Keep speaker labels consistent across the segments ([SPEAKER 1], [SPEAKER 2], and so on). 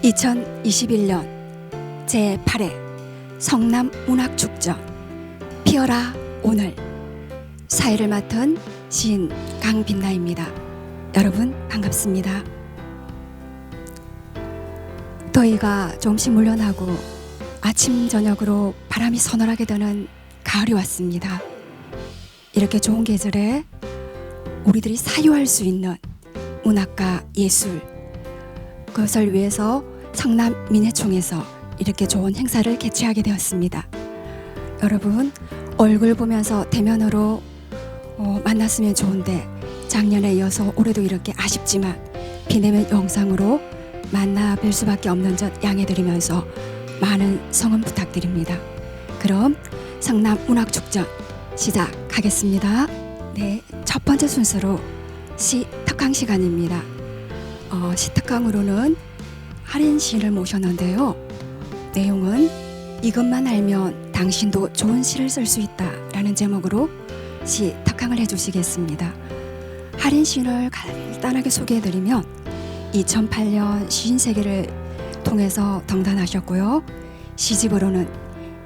[SPEAKER 1] 2021년 제8회 성남 문학축전 피어라 오늘, 사회를 맡은 시인 강빛나입니다. 여러분 반갑습니다. 더위가 조금씩 물러나고 아침 저녁으로 바람이 서늘하게 드는 가을이 왔습니다. 이렇게 좋은 계절에 우리들이 사유할 수 있는 문학과 예술, 그것을 위해서 성남 민예총에서 이렇게 좋은 행사를 개최하게 되었습니다. 여러분 얼굴 보면서 대면으로 만났으면 좋은데 작년에 이어서 올해도 이렇게 아쉽지만 비대면 영상으로 만나 뵐 수밖에 없는 점 양해드리면서 많은 성원 부탁드립니다. 그럼 성남 문학축전 시작하겠습니다. 네, 첫 번째 순서로 시 특강 시간입니다. 시 특강으로는 할인 시인을 모셨는데요. 내용은 이것만 알면 당신도 좋은 시를 쓸 수 있다 라는 제목으로 시 특강을 해주시겠습니다. 할인 시인을 간단하게 소개해드리면 2008년 시인세계를 통해서 등단하셨고요. 시집으로는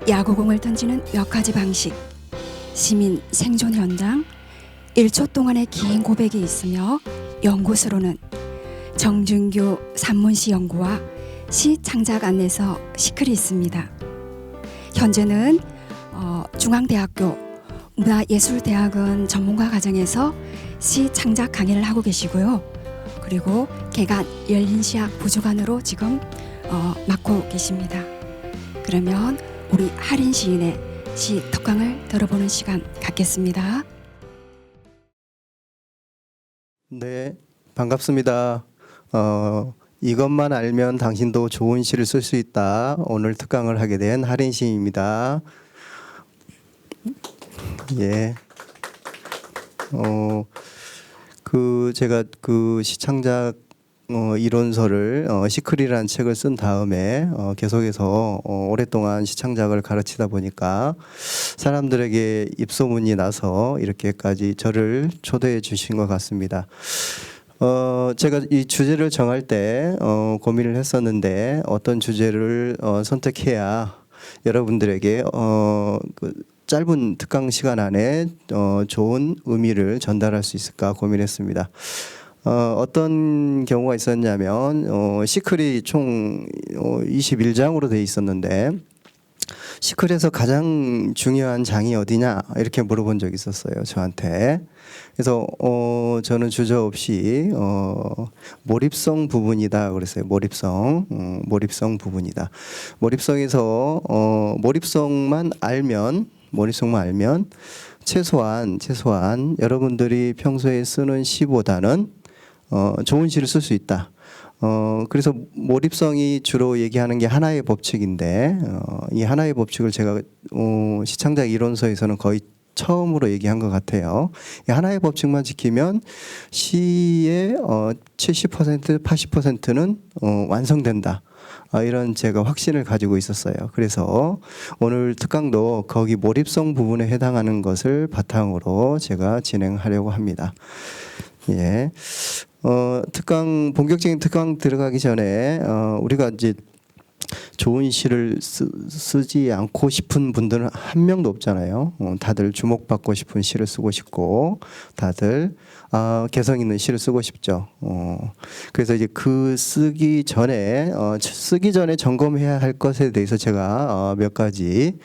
[SPEAKER 1] 야구공을 던지는 몇 가지 방식, 시민 생존 현장, 1초 동안의 긴 고백이 있으며 연구서로는 정준규 산문시 연구와 시 창작 안내서 시클이 있습니다. 현재는 중앙대학교 문화예술대학원 전문가 과정에서 시 창작 강의를 하고 계시고요. 그리고 개간 열린시학 부주관으로 지금 맡고 계십니다. 그러면 우리 할인 시인의 시 특강을 들어보는 시간 갖겠습니다.
[SPEAKER 2] 네, 반갑습니다. 이것만 알면 당신도 좋은 시를 쓸 수 있다. 오늘 특강을 하게 된 할인 시인입니다. 예. 제가 그 시창작 이론서를 시클이라는 책을 쓴 다음에 계속해서 오랫동안 시창작을 가르치다 보니까 사람들에게 입소문이 나서 이렇게까지 저를 초대해 주신 것 같습니다. 제가 이 주제를 정할 때 고민을 했었는데 어떤 주제를 선택해야 여러분들에게 그 짧은 특강 시간 안에 좋은 의미를 전달할 수 있을까 고민했습니다. 어떤 경우가 있었냐면 시클이 총 21장으로 되어 있었는데 시클에서 가장 중요한 장이 어디냐 이렇게 물어본 적이 있었어요, 저한테. 그래서 저는 주저없이 몰입성 부분이다 그랬어요. 몰입성 부분이다. 몰입성에서 몰입성만 알면 최소한 여러분들이 평소에 쓰는 시보다는 좋은 시를 쓸 수 있다. 그래서 몰입성이 주로 얘기하는 게 하나의 법칙인데 이 하나의 법칙을 제가 시창작 이론서에서는 거의 처음으로 얘기한 것 같아요. 이 하나의 법칙만 지키면 시의 70%, 80%는 완성된다. 이런 제가 확신을 가지고 있었어요. 그래서 오늘 특강도 거기 몰입성 부분에 해당하는 것을 바탕으로 제가 진행하려고 합니다. 예. 본격적인 특강 들어가기 전에 우리가 이제 좋은 시를 쓰지 않고 싶은 분들은 한 명도 없잖아요. 다들 주목받고 싶은 시를 쓰고 싶고 다들 개성 있는 시를 쓰고 싶죠. 그래서 이제 그 쓰기 전에 점검해야 할 것에 대해서 제가 몇 가지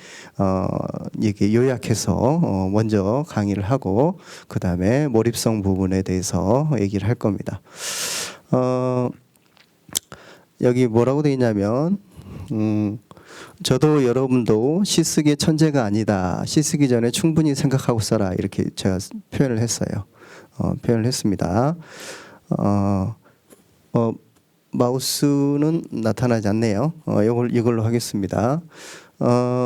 [SPEAKER 2] 이렇게 요약해서 먼저 강의를 하고 그 다음에 몰입성 부분에 대해서 얘기를 할 겁니다. 여기 뭐라고 되어 있냐면 저도 여러분도 시 쓰기의 천재가 아니다. 시 쓰기 전에 충분히 생각하고 써라. 이렇게 제가 표현을 했어요. 표현을 했습니다. 마우스는 나타나지 않네요. 이걸로 하겠습니다.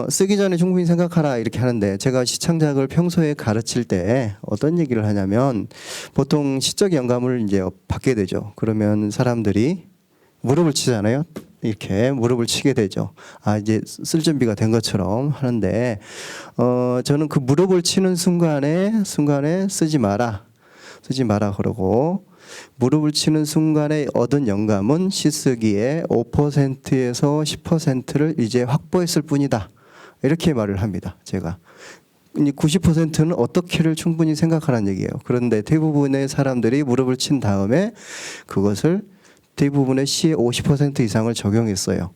[SPEAKER 2] 쓰기 전에 충분히 생각하라 이렇게 하는데 제가 시창작을 평소에 가르칠 때 어떤 얘기를 하냐면 보통 시적 영감을 이제 받게 되죠. 그러면 사람들이 무릎을 치잖아요. 이렇게 무릎을 치게 되죠. 이제 쓸 준비가 된 것처럼 하는데 저는 그 무릎을 치는 순간에 쓰지 마라 그러고 무릎을 치는 순간에 얻은 영감은 시쓰기에 5%에서 10%를 이제 확보했을 뿐이다. 이렇게 말을 합니다. 제가. 90%는 어떻게를 충분히 생각하라는 얘기예요. 그런데 대부분의 사람들이 무릎을 친 다음에 그것을 대부분의 시의 50% 이상을 적용했어요.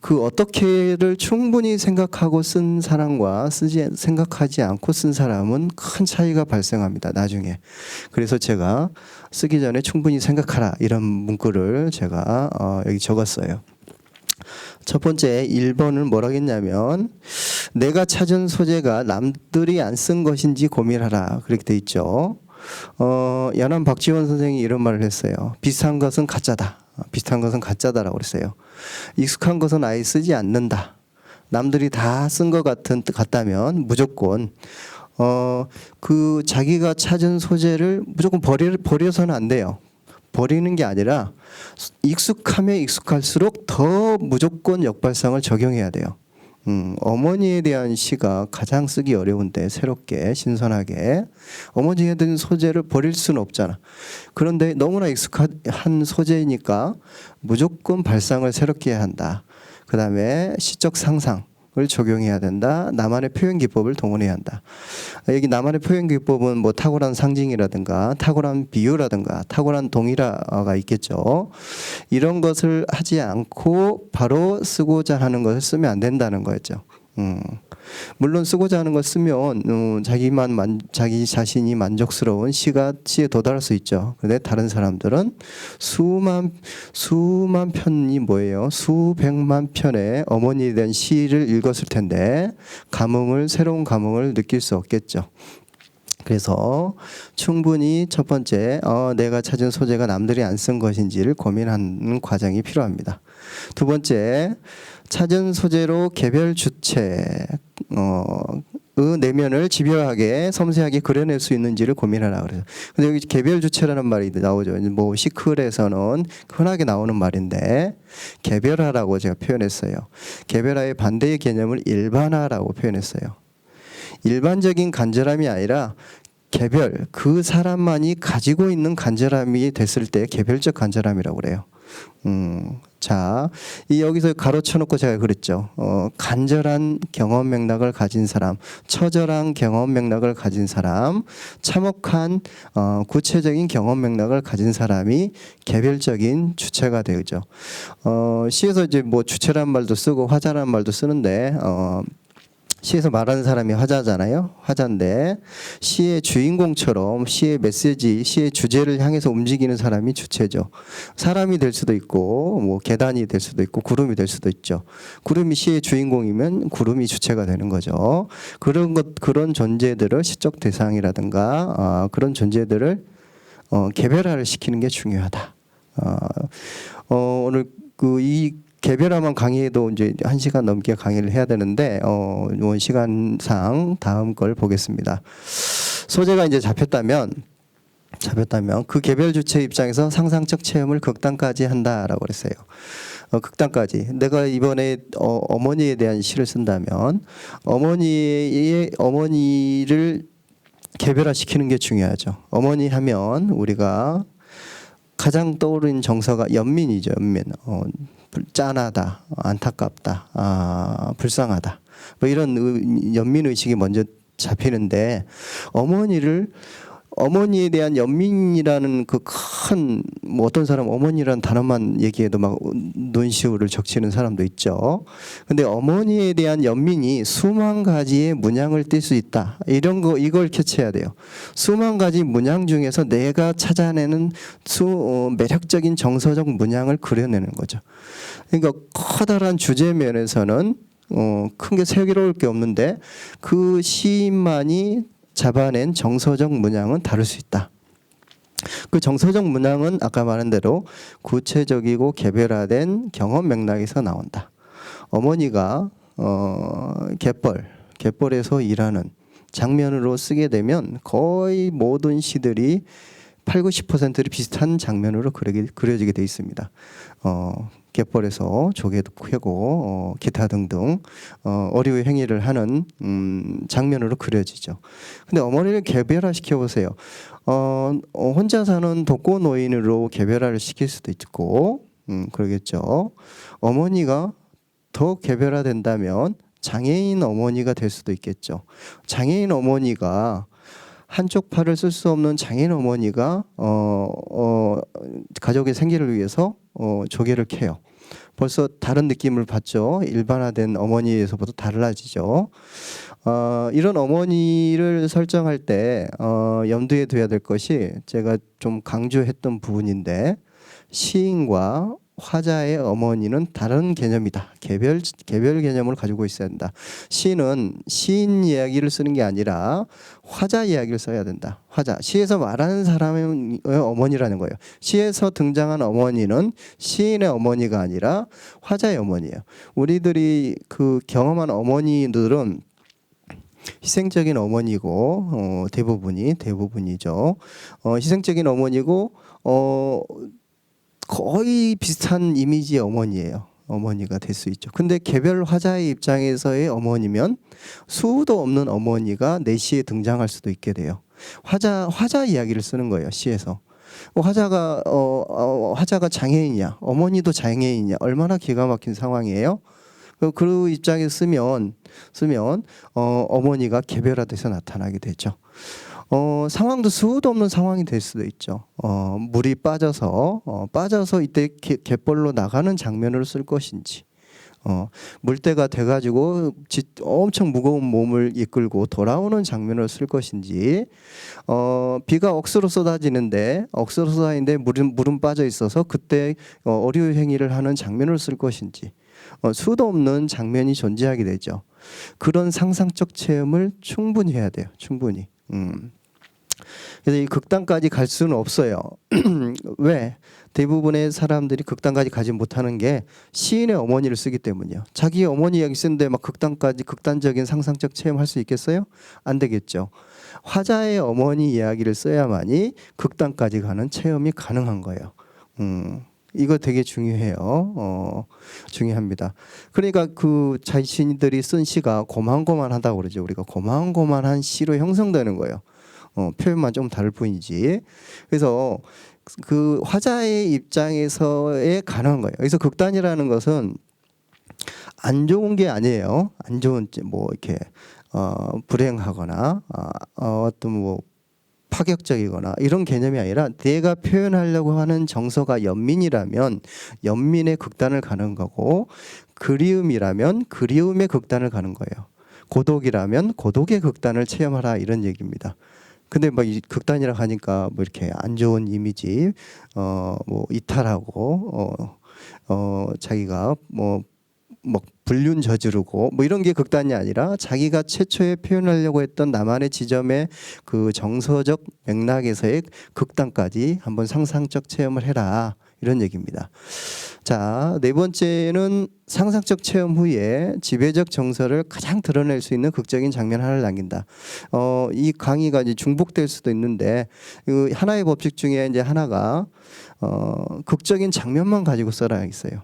[SPEAKER 2] 그 어떻게를 충분히 생각하고 쓴 사람과 생각하지 않고 쓴 사람은 큰 차이가 발생합니다. 나중에. 그래서 제가 쓰기 전에 충분히 생각하라 이런 문구를 제가 여기 적었어요. 첫 번째 1번은 뭐라고 했냐면 내가 찾은 소재가 남들이 안 쓴 것인지 고민하라 그렇게 돼 있죠. 연암 박지원 선생이 이런 말을 했어요. 비슷한 것은 가짜다. 비슷한 것은 가짜다라고 그랬어요. 익숙한 것은 아예 쓰지 않는다. 남들이 다 쓴 것 같다면 무조건 그 자기가 찾은 소재를 무조건 버려서는 안 돼요. 버리는 게 아니라 익숙하면 익숙할수록 더 무조건 역발상을 적용해야 돼요. 어머니에 대한 시가 가장 쓰기 어려운데 새롭게 신선하게 어머니에 대한 소재를 버릴 수는 없잖아. 그런데 너무나 익숙한 소재니까 무조건 발상을 새롭게 해야 한다. 그 다음에 시적 상상을 적용해야 된다. 나만의 표현 기법을 동원해야 한다. 여기 나만의 표현 기법은 뭐 탁월한 상징이라든가 탁월한 비유라든가 탁월한 동일화가 있겠죠. 이런 것을 하지 않고 바로 쓰고자 하는 것을 쓰면 안 된다는 거였죠. 물론 쓰고자 하는 걸 쓰면 자기 자신이 만족스러운 시에 도달할 수 있죠. 그런데 다른 사람들은 수만 편이 뭐예요? 수백만 편의 어머니에 대한 시를 읽었을 텐데 새로운 감흥을 느낄 수 없겠죠. 그래서 충분히 첫 번째 내가 찾은 소재가 남들이 안 쓴 것인지를 고민하는 과정이 필요합니다. 두 번째 찾은 소재로 개별 주체의 내면을 집요하게 섬세하게 그려낼 수 있는지를 고민하라 그래요. 근데 여기 개별 주체라는 말이 나오죠. 뭐 시클에서는 흔하게 나오는 말인데 개별화라고 제가 표현했어요. 개별화의 반대의 개념을 일반화라고 표현했어요. 일반적인 간절함이 아니라 개별, 그 사람만이 가지고 있는 간절함이 됐을 때 개별적 간절함이라고 그래요. 자, 여기서 가로쳐놓고 제가 그랬죠. 간절한 경험 맥락을 가진 사람, 처절한 경험 맥락을 가진 사람, 참혹한 구체적인 경험 맥락을 가진 사람이 개별적인 주체가 되죠. 시에서 이제 뭐 주체란 말도 쓰고 화자란 말도 쓰는데 시에서 말하는 사람이 화자잖아요. 화자인데 시의 주인공처럼 시의 메시지, 시의 주제를 향해서 움직이는 사람이 주체죠. 사람이 될 수도 있고 뭐 계단이 될 수도 있고 구름이 될 수도 있죠. 구름이 시의 주인공이면 구름이 주체가 되는 거죠. 그런 존재들을 시적 대상이라든가 그런 존재들을 개별화를 시키는 게 중요하다. 오늘 이 개별화만 강의해도 이제 1시간 넘게 강의를 해야 되는데 시간상 다음 걸 보겠습니다. 소재가 이제 잡혔다면 그 개별 주체 입장에서 상상적 체험을 극단까지 한다라고 그랬어요. 극단까지. 내가 이번에 어머니에 대한 시를 쓴다면 어머니를 개별화시키는 게 중요하죠. 어머니 하면 우리가 가장 떠오르는 정서가 연민이죠. 연민. 짠하다, 안타깝다, 불쌍하다. 뭐 이런 연민 의식이 먼저 잡히는데 어머니에 대한 연민이라는 그 큰 뭐 어떤 사람 어머니라는 단어만 얘기해도 막 눈시울을 적치는 사람도 있죠. 근데 어머니에 대한 연민이 수만 가지의 문양을 띌 수 있다. 이걸 캐치해야 돼요. 수만 가지 문양 중에서 내가 찾아내는 매력적인 정서적 문양을 그려내는 거죠. 그러니까 커다란 주제 면에서는 큰 게 새로울 게 없는데 그 시인만이 잡아낸 정서적 문양은 다를 수 있다. 그 정서적 문양은 아까 말한 대로 구체적이고 개별화된 경험 맥락에서 나온다. 어머니가 갯벌에서 일하는 장면으로 쓰게 되면 거의 모든 시들이 80, 90%를 비슷한 장면으로 그려지게 돼 있습니다. 갯벌에서 조개도 캐고 기타 등등 어류의 행위를 하는 장면으로 그려지죠. 근데 어머니를 개별화시켜 보세요. 혼자 사는 독거 노인으로 개별화를 시킬 수도 있고 그러겠죠. 어머니가 더 개별화된다면 장애인 어머니가 될 수도 있겠죠. 장애인 어머니가 한쪽 팔을 쓸 수 없는 장애인 어머니가 가족의 생계를 위해서 조개를 캐요. 벌써 다른 느낌을 받죠. 일반화된 어머니에서부터 달라지죠. 이런 어머니를 설정할 때 염두에 둬야 될 것이 제가 좀 강조했던 부분인데 시인과 화자의 어머니는 다른 개념이다. 개별 개념을 가지고 있어야 된다. 시는 시인 이야기를 쓰는 게 아니라 화자 이야기를 써야 된다. 화자. 시에서 말하는 사람의 어머니라는 거예요. 시에서 등장한 어머니는 시인의 어머니가 아니라 화자의 어머니예요. 우리들이 그 경험한 어머니들은 희생적인 어머니고 대부분이죠. 희생적인 어머니고 거의 비슷한 이미지의 어머니예요. 어머니가 될 수 있죠. 근데 개별 화자의 입장에서의 어머니면 수도 없는 어머니가 내 시에 등장할 수도 있게 돼요. 화자 이야기를 쓰는 거예요. 시에서. 화자가 장애인이야. 어머니도 장애인이야. 얼마나 기가 막힌 상황이에요. 그 입장에 쓰면 어머니가 개별화돼서 나타나게 되죠. 상황도 수도 없는 상황이 될 수도 있죠. 물이 빠져서 이때 갯벌로 나가는 장면으로 쓸 것인지, 물때가 돼가지고 엄청 무거운 몸을 이끌고 돌아오는 장면을 쓸 것인지, 비가 억수로 쏟아지는데 물은 빠져 있어서 그때 어류 행위를 하는 장면을 쓸 것인지, 수도 없는 장면이 존재하게 되죠. 그런 상상적 체험을 충분히 해야 돼요. 충분히. 그래서 이 극단까지 갈 수는 없어요. 왜? 대부분의 사람들이 극단까지 가지 못하는 게 시인의 어머니를 쓰기 때문이요. 자기 어머니 이야기 쓰는데 막 극단적인 상상적 체험할 수 있겠어요? 안 되겠죠. 화자의 어머니 이야기를 써야만이 극단까지 가는 체험이 가능한 거예요. 이거 되게 중요해요. 중요합니다. 그러니까 그 자신들이 쓴 시가 고만고만하다고 그러죠. 우리가 고만고만한 시로 형성되는 거예요. 표현만 좀 다를 뿐이지. 그래서 그 화자의 입장에서의 가능한 거예요. 그래서 극단이라는 것은 안 좋은 게 아니에요. 안 좋은 뭐 이렇게 불행하거나 어떤 뭐 파격적이거나 이런 개념이 아니라 내가 표현하려고 하는 정서가 연민이라면 연민의 극단을 가는 거고, 그리움이라면 그리움의 극단을 가는 거예요. 고독이라면 고독의 극단을 체험하라, 이런 얘기입니다. 근데 막 이 극단이라 하니까 뭐 이렇게 안 좋은 이미지, 뭐 이탈하고, 자기가 뭐 불륜 저지르고 뭐 이런 게 극단이 아니라 자기가 최초에 표현하려고 했던 나만의 지점의 그 정서적 맥락에서의 극단까지 한번 상상적 체험을 해라, 이런 얘기입니다. 자, 네 번째는 상상적 체험 후에 지배적 정서를 가장 드러낼 수 있는 극적인 장면 하나를 남긴다. 이 강의가 이제 중복될 수도 있는데, 그 하나의 법칙 중에 이제 하나가 극적인 장면만 가지고 써라야겠어요.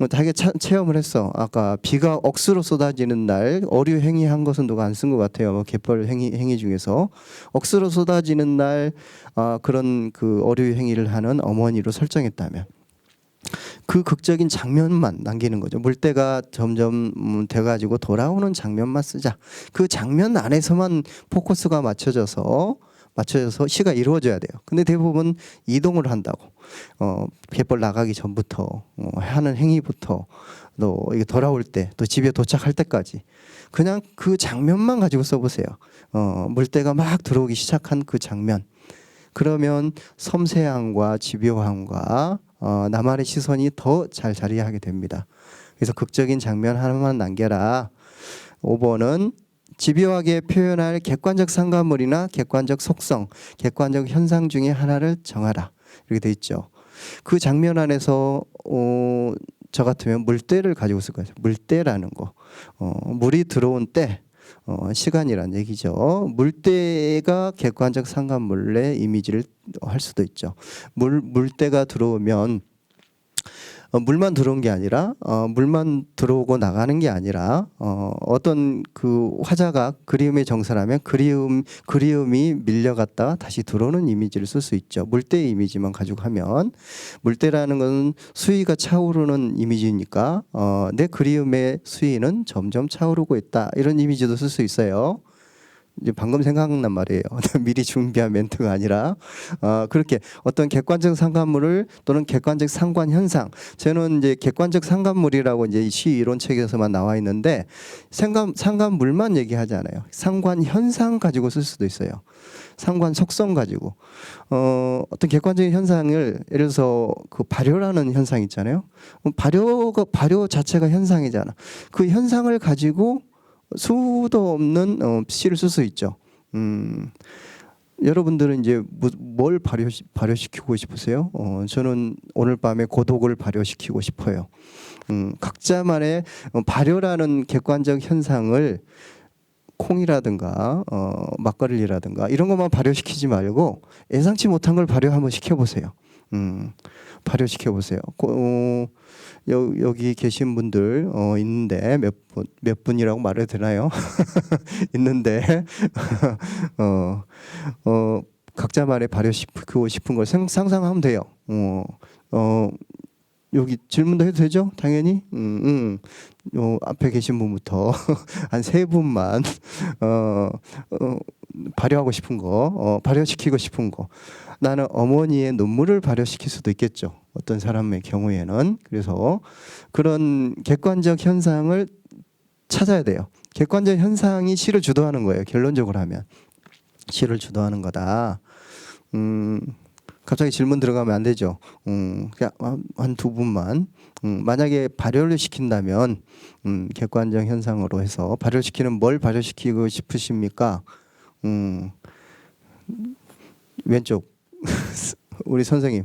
[SPEAKER 2] 자기가 체험을 했어. 아까 비가 억수로 쏟아지는 날 어류 행위한 것은 누가 안 쓴 것 같아요. 갯벌 행위 중에서 억수로 쏟아지는 날 그런 그 어류 행위를 하는 어머니로 설정했다면 그 극적인 장면만 남기는 거죠. 물때가 점점 돼가지고 돌아오는 장면만 쓰자. 그 장면 안에서만 포커스가 맞춰져서 시가 이루어져야 돼요. 근데 대부분 이동을 한다고. 갯벌 나가기 전부터 하는 행위부터 또 이게 돌아올 때 또 집에 도착할 때까지 그냥 그 장면만 가지고 써보세요. 물때가 막 들어오기 시작한 그 장면. 그러면 섬세함과 집요함과 나만의 시선이 더 잘 자리하게 됩니다. 그래서 극적인 장면 하나만 남겨라. 5번은 집요하게 표현할 객관적 상관물이나 객관적 속성, 객관적 현상 중에 하나를 정하라. 이렇게 돼 있죠. 그 장면 안에서 저 같으면 물때를 가지고 쓸 거예요. 물때라는 거. 물이 들어온 때, 시간이란 얘기죠. 물때가 객관적 상관물의 이미지를 할 수도 있죠. 물때가 들어오면 물만 들어온 게 아니라 물만 들어오고 나가는 게 아니라 어떤 그 화자가 그리움의 정서라면 그리움이 밀려갔다가 다시 들어오는 이미지를 쓸 수 있죠. 물때의 이미지만 가지고 하면 물때라는 것은 수위가 차오르는 이미지니까 내 그리움의 수위는 점점 차오르고 있다 이런 이미지도 쓸 수 있어요. 이제 방금 생각난 말이에요. 미리 준비한 멘트가 아니라 그렇게 어떤 객관적 상관물을 또는 객관적 상관 현상. 저는 이제 객관적 상관물이라고 이제 이 시 이론 책에서만 나와 있는데 상관물만 얘기하지 않아요. 상관 현상 가지고 쓸 수도 있어요. 상관 속성 가지고 어떤 객관적인 현상을 예를 들어서 그 발효라는 현상 있잖아요. 발효 자체가 현상이잖아. 그 현상을 가지고 수도 없는 시를 쓸 수 있죠. 여러분들은 이제 뭘 발효시키고 싶으세요? 저는 오늘 밤에 고독을 발효시키고 싶어요. 각자만의 발효라는 객관적 현상을 콩이라든가 막걸리라든가 이런 것만 발효시키지 말고 예상치 못한 걸 발효 한번 시켜보세요. 발효시켜 보세요. 여기 계신 분들 있는데 몇 분이라고 말해도 되나요? 있는데 각자만의 발효시키고 싶은 걸 상상하면 돼요. 여기 질문도 해도 되죠? 당연히. 앞에 계신 분부터 한 세 분만 발효하고 싶은 거, 발효시키고 싶은 거. 나는 어머니의 눈물을 발효시킬 수도 있겠죠. 어떤 사람의 경우에는. 그래서 그런 객관적 현상을 찾아야 돼요. 객관적 현상이 시를 주도하는 거예요. 결론적으로 하면 시를 주도하는 거다. 갑자기 질문 들어가면 안 되죠. 그냥 한 두 분만. 만약에 발효를 시킨다면 객관적 현상으로 해서 발효시키는 뭘 발효시키고 싶으십니까? 왼쪽 우리 선생님.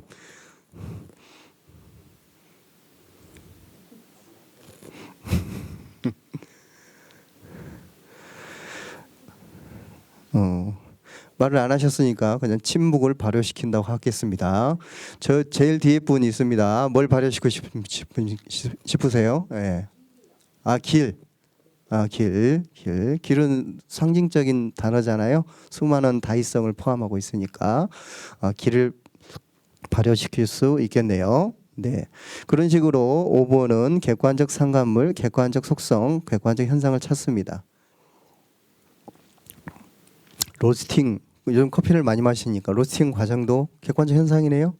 [SPEAKER 2] 말을 안 하셨으니까 그냥 침묵을 발효시킨다고 하겠습니다. 저 제일 뒤에 분 있습니다. 뭘 발효시키고 싶으세요? 네. 길. 길은 상징적인 단어잖아요. 수많은 다이성을 포함하고 있으니까 길을 발효시킬 수 있겠네요. 네. 그런 식으로 5번은 객관적 상관물, 객관적 속성, 객관적 현상을 찾습니다. 로스팅, 요즘 커피를 많이 마시니까 로스팅 과정도 객관적 현상이네요.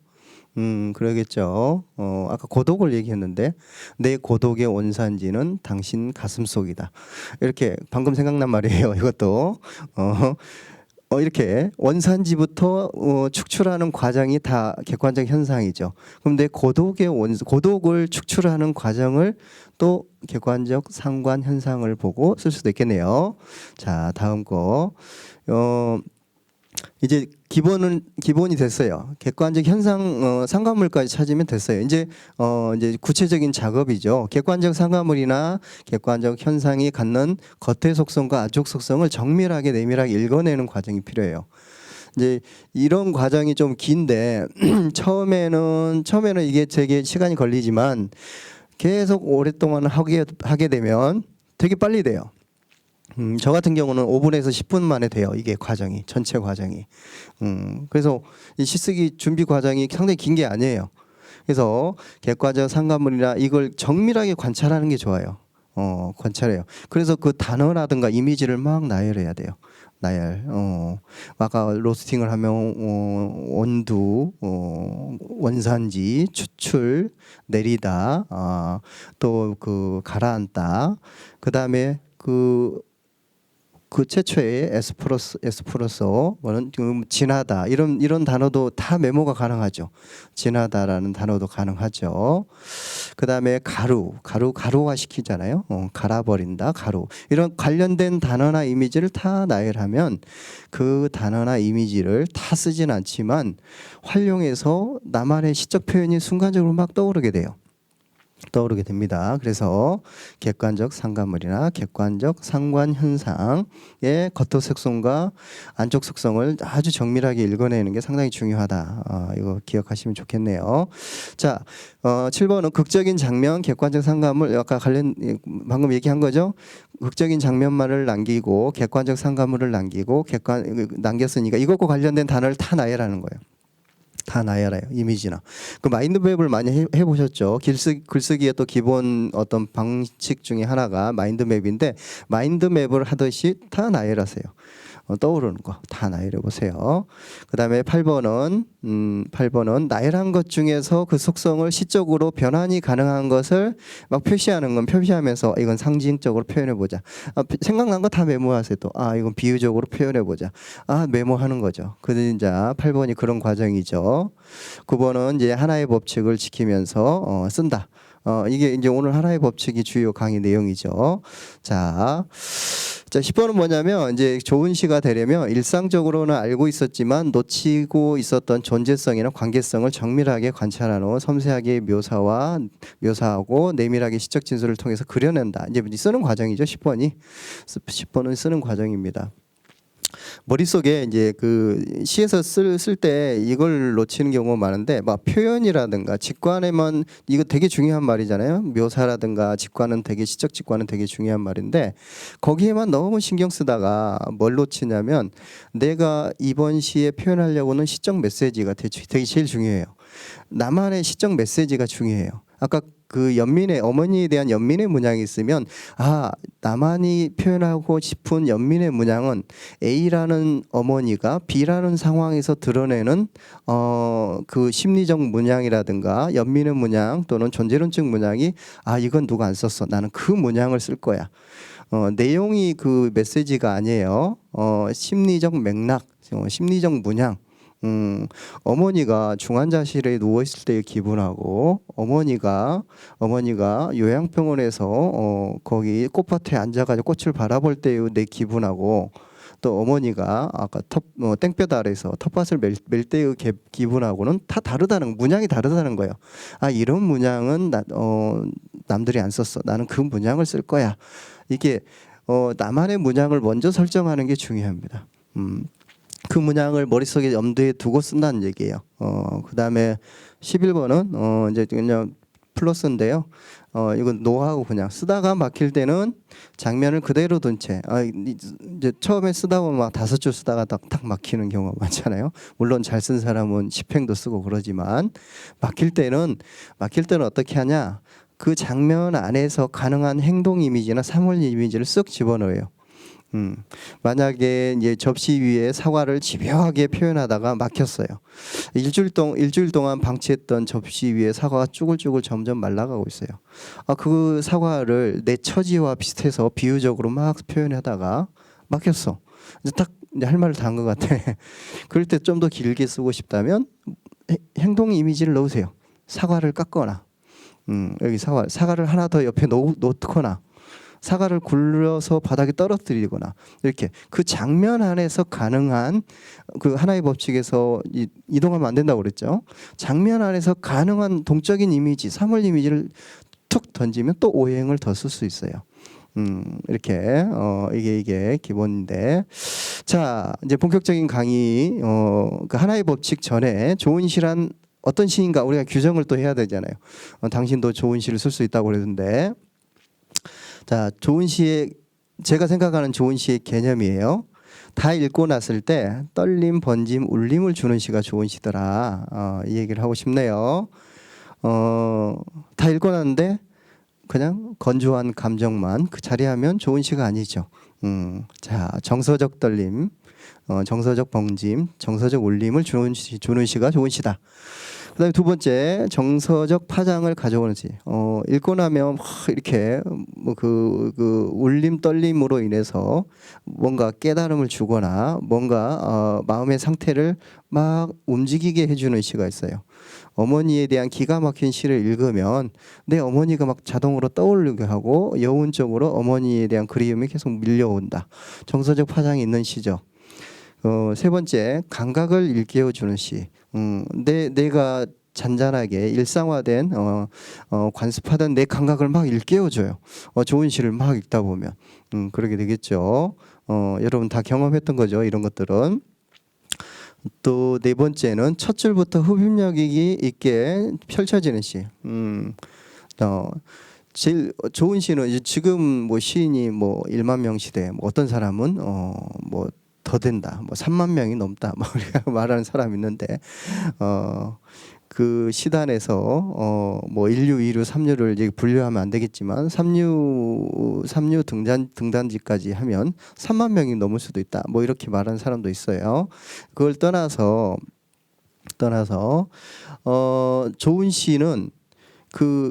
[SPEAKER 2] 그러겠죠. 아까 고독을 얘기했는데 내 고독의 원산지는 당신 가슴속이다. 이렇게 방금 생각난 말이에요. 이것도 이렇게 원산지부터 축출하는 과정이 다 객관적 현상이죠. 그럼 내 고독을 축출하는 과정을 또 객관적 상관 현상을 보고 쓸 수도 있겠네요. 자, 다음 거. 이제 기본이 됐어요. 객관적 현상 상관물까지 찾으면 됐어요. 이제 구체적인 작업이죠. 객관적 상관물이나 객관적 현상이 갖는 겉의 속성과 안쪽 속성을 정밀하게 내밀하게 읽어내는 과정이 필요해요. 이제 이런 과정이 좀 긴데 처음에는 이게 되게 시간이 걸리지만 계속 오랫동안 하게 되면 되게 빨리 돼요. 저 같은 경우는 5분에서 10분 만에 돼요. 이게 과정이, 전체 과정이. 그래서 이 시쓰기 준비 과정이 상당히 긴 게 아니에요. 그래서 객관적 상관물이나 이걸 정밀하게 관찰하는 게 좋아요. 관찰해요. 그래서 그 단어라든가 이미지를 막 나열해야 돼요. 나열. 아까 로스팅을 하면 원두, 원산지, 추출, 내리다, 또 그 가라앉다. 그다음에 그 최초의 에스프레소는 진하다 이런 단어도 다 메모가 가능하죠. 진하다라는 단어도 가능하죠. 그다음에 가루화 시키잖아요. 갈아버린다 가루 이런 관련된 단어나 이미지를 다 나열하면 그 단어나 이미지를 다 쓰진 않지만 활용해서 나만의 시적 표현이 순간적으로 막 떠오르게 돼요. 떠오르게 됩니다. 그래서 객관적 상관물이나 객관적 상관 현상의 겉토 속성과 안쪽 속성을 아주 정밀하게 읽어내는 게 상당히 중요하다. 이거 기억하시면 좋겠네요. 자, 7번은 극적인 장면, 객관적 상관물. 아까 방금 얘기한 거죠. 극적인 장면만을 남기고 객관적 상관물을 남겼으니까 이것과 관련된 단어를 다 나열하는 거예요. 다 나열해요. 이미지나. 그 마인드맵을 많이 해보셨죠. 글쓰기의 또 기본 어떤 방식 중에 하나가 마인드맵인데 마인드맵을 하듯이 다 나열하세요. 떠오르는 거 다 나열해 보세요. 그 다음에 8번은 나열한 것 중에서 그 속성을 시적으로 변환이 가능한 것을 막 표시하는 건 표시하면서 이건 상징적으로 표현해 보자. 생각난 거 다 메모하세요. 또 이건 비유적으로 표현해 보자. 메모하는 거죠. 그 이제 8번이 그런 과정이죠. 9번은 이제 하나의 법칙을 지키면서 쓴다. 이게 이제 오늘 하나의 법칙이 주요 강의 내용이죠. 자, 10번은 뭐냐면 이제 좋은 시가 되려면 일상적으로는 알고 있었지만 놓치고 있었던 존재성이나 관계성을 정밀하게 관찰한 후 섬세하게 묘사하고 내밀하게 시적 진술을 통해서 그려낸다. 이제 쓰는 과정이죠. 10번은 쓰는 과정입니다. 머릿속에 이제 그 시에서 쓸 때 이걸 놓치는 경우가 많은데 막 표현이라든가 직관에만 이거 되게 중요한 말이잖아요. 묘사라든가 직관은 되게 시적 직관은 되게 중요한 말인데 거기에만 너무 신경 쓰다가 뭘 놓치냐면 내가 이번 시에 표현하려고는 시적 메시지가 되게 제일 중요해요. 나만의 시적 메시지가 중요해요. 아까 그 연민의 어머니에 대한 연민의 문양이 있으면 나만이 표현하고 싶은 연민의 문양은 A라는 어머니가 B라는 상황에서 드러내는 그 심리적 문양이라든가 연민의 문양 또는 존재론적 문양이 이건 누가 안 썼어. 나는 그 문양을 쓸 거야. 내용이 그 메시지가 아니에요. 심리적 맥락, 심리적 문양. 어머니가 중환자실에 누워 있을 때의 기분하고 어머니가 요양병원에서 거기 꽃밭에 앉아가지고 꽃을 바라볼 때의 내 기분하고 또 어머니가 아까 땡볕 아래서 텃밭을 멜 때의 기분하고는 다 다르다는 문양이 다르다는 거예요. 이런 문양은 남들이 안 썼어. 나는 그 문양을 쓸 거야. 이게 나만의 문양을 먼저 설정하는 게 중요합니다. 그 문양을 머릿속에 염두에 두고 쓴다는 얘기예요. 그 다음에 11번은 이제 그냥 플러스인데요. 이건 노하우 그냥 쓰다가 막힐 때는 장면을 그대로 둔 채 이제 처음에 쓰다 보면 막 5줄 쓰다가 딱 막히는 경우가 많잖아요. 물론 잘 쓴 사람은 10행도 쓰고 그러지만 막힐 때는 어떻게 하냐? 그 장면 안에서 가능한 행동 이미지나 사물 이미지를 쓱 집어넣어요. 만약에 이제 접시 위에 사과를 집요하게 표현하다가 막혔어요. 일주일 동안 방치했던 접시 위에 사과가 쭈글쭈글 점점 말라가고 있어요. 그 사과를 내 처지와 비슷해서 비유적으로 막 표현하다가 막혔어. 이제 딱 할 말을 다 한 것 같아. 그럴 때 좀 더 길게 쓰고 싶다면 행동 이미지를 넣으세요. 사과를 깎거나, 여기 사과를 하나 더 옆에 놓거나. 사과를 굴려서 바닥에 떨어뜨리거나 이렇게 그 장면 안에서 가능한 그 하나의 법칙에서 이동하면 안 된다고 그랬죠. 장면 안에서 가능한 동적인 이미지, 사물 이미지를 툭 던지면 또 오행을 더 쓸 수 있어요. 이렇게 이게 기본인데 자 이제 본격적인 강의 그 하나의 법칙 전에 좋은 시란 어떤 시인가 우리가 규정을 또 해야 되잖아요. 당신도 좋은 시를 쓸 수 있다고 그러던데. 자, 좋은 시의 제가 생각하는 좋은 시의 개념이에요. 다 읽고 났을 때 떨림, 번짐, 울림을 주는 시가 좋은 시더라. 이 얘기를 하고 싶네요. 다 읽고 났는데 그냥 건조한 감정만 그 자리하면 좋은 시가 아니죠. 자, 정서적 떨림, 정서적 번짐, 정서적 울림을 주는 시가 좋은 시다. 그다음에 두 번째 정서적 파장을 가져오는 시. 읽고 나면 이렇게 그 울림 떨림으로 인해서 뭔가 깨달음을 주거나 뭔가 마음의 상태를 막 움직이게 해주는 시가 있어요. 어머니에 대한 기가 막힌 시를 읽으면 내 어머니가 막 자동으로 떠오르게 하고 여운적으로 어머니에 대한 그리움이 계속 밀려온다. 정서적 파장이 있는 시죠. 세 번째 감각을 일깨워주는 시. 내가 잔잔하게 일상화된 관습하던 내 감각을 막 일깨워줘요. 좋은 시를 막 읽다 보면 그렇게 되겠죠. 여러분 다 경험했던 거죠. 이런 것들은. 또 네 번째는 첫 줄부터 흡입력 있게 펼쳐지는 시. 제일 좋은 시는 이제 지금 뭐 시인이 뭐 1만 명 시대, 뭐 어떤 사람은 뭐 더 된다, 뭐 3만 명이 넘다, 뭐 이렇게 말하는 사람이 있는데 그 시단에서 뭐 1류, 2류, 3류를 이제 분류하면 안 되겠지만 3류 등단지까지 하면 3만 명이 넘을 수도 있다. 뭐 이렇게 말하는 사람도 있어요. 그걸 떠나서 좋은 시는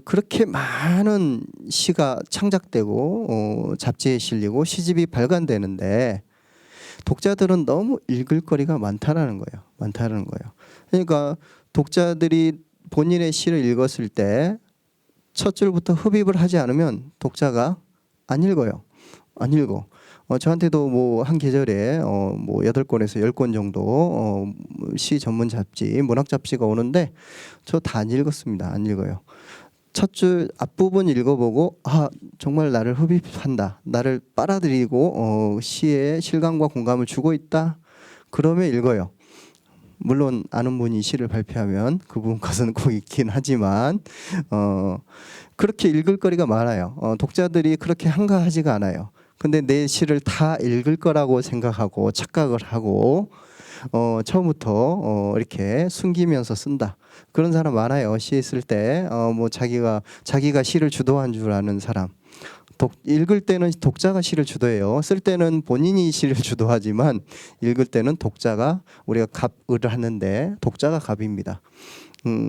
[SPEAKER 2] 그렇게 많은 시가 창작되고 잡지에 실리고 시집이 발간되는데 독자들은 너무 읽을 거리가 많다라는 거예요. 그러니까 독자들이 본인의 시를 읽었을 때 첫 줄부터 흡입을 하지 않으면 독자가 안 읽어요. 안 읽어. 저한테도 뭐 한 계절에 뭐 8권에서 10권 정도 시 전문 잡지, 문학 잡지가 오는데 저 다 안 읽었습니다. 안 읽어요. 첫 줄 앞부분 읽어보고 정말 나를 흡입한다, 나를 빨아들이고 시에 실감과 공감을 주고 있다, 그러면 읽어요. 물론 아는 분이 시를 발표하면 그분 것은 꼭 읽긴 하지만 그렇게 읽을 거리가 많아요. 독자들이 그렇게 한가하지가 않아요. 근데 내 시를 다 읽을 거라고 생각하고 착각을 하고 처음부터 이렇게 숨기면서 쓴다. 그런 사람 많아요. 시 쓸 때 뭐 자기가 시를 주도한 줄 아는 사람. 읽을 때는 독자가 시를 주도해요. 쓸 때는 본인이 시를 주도하지만 읽을 때는 독자가, 우리가 갑을 하는데 독자가 갑입니다.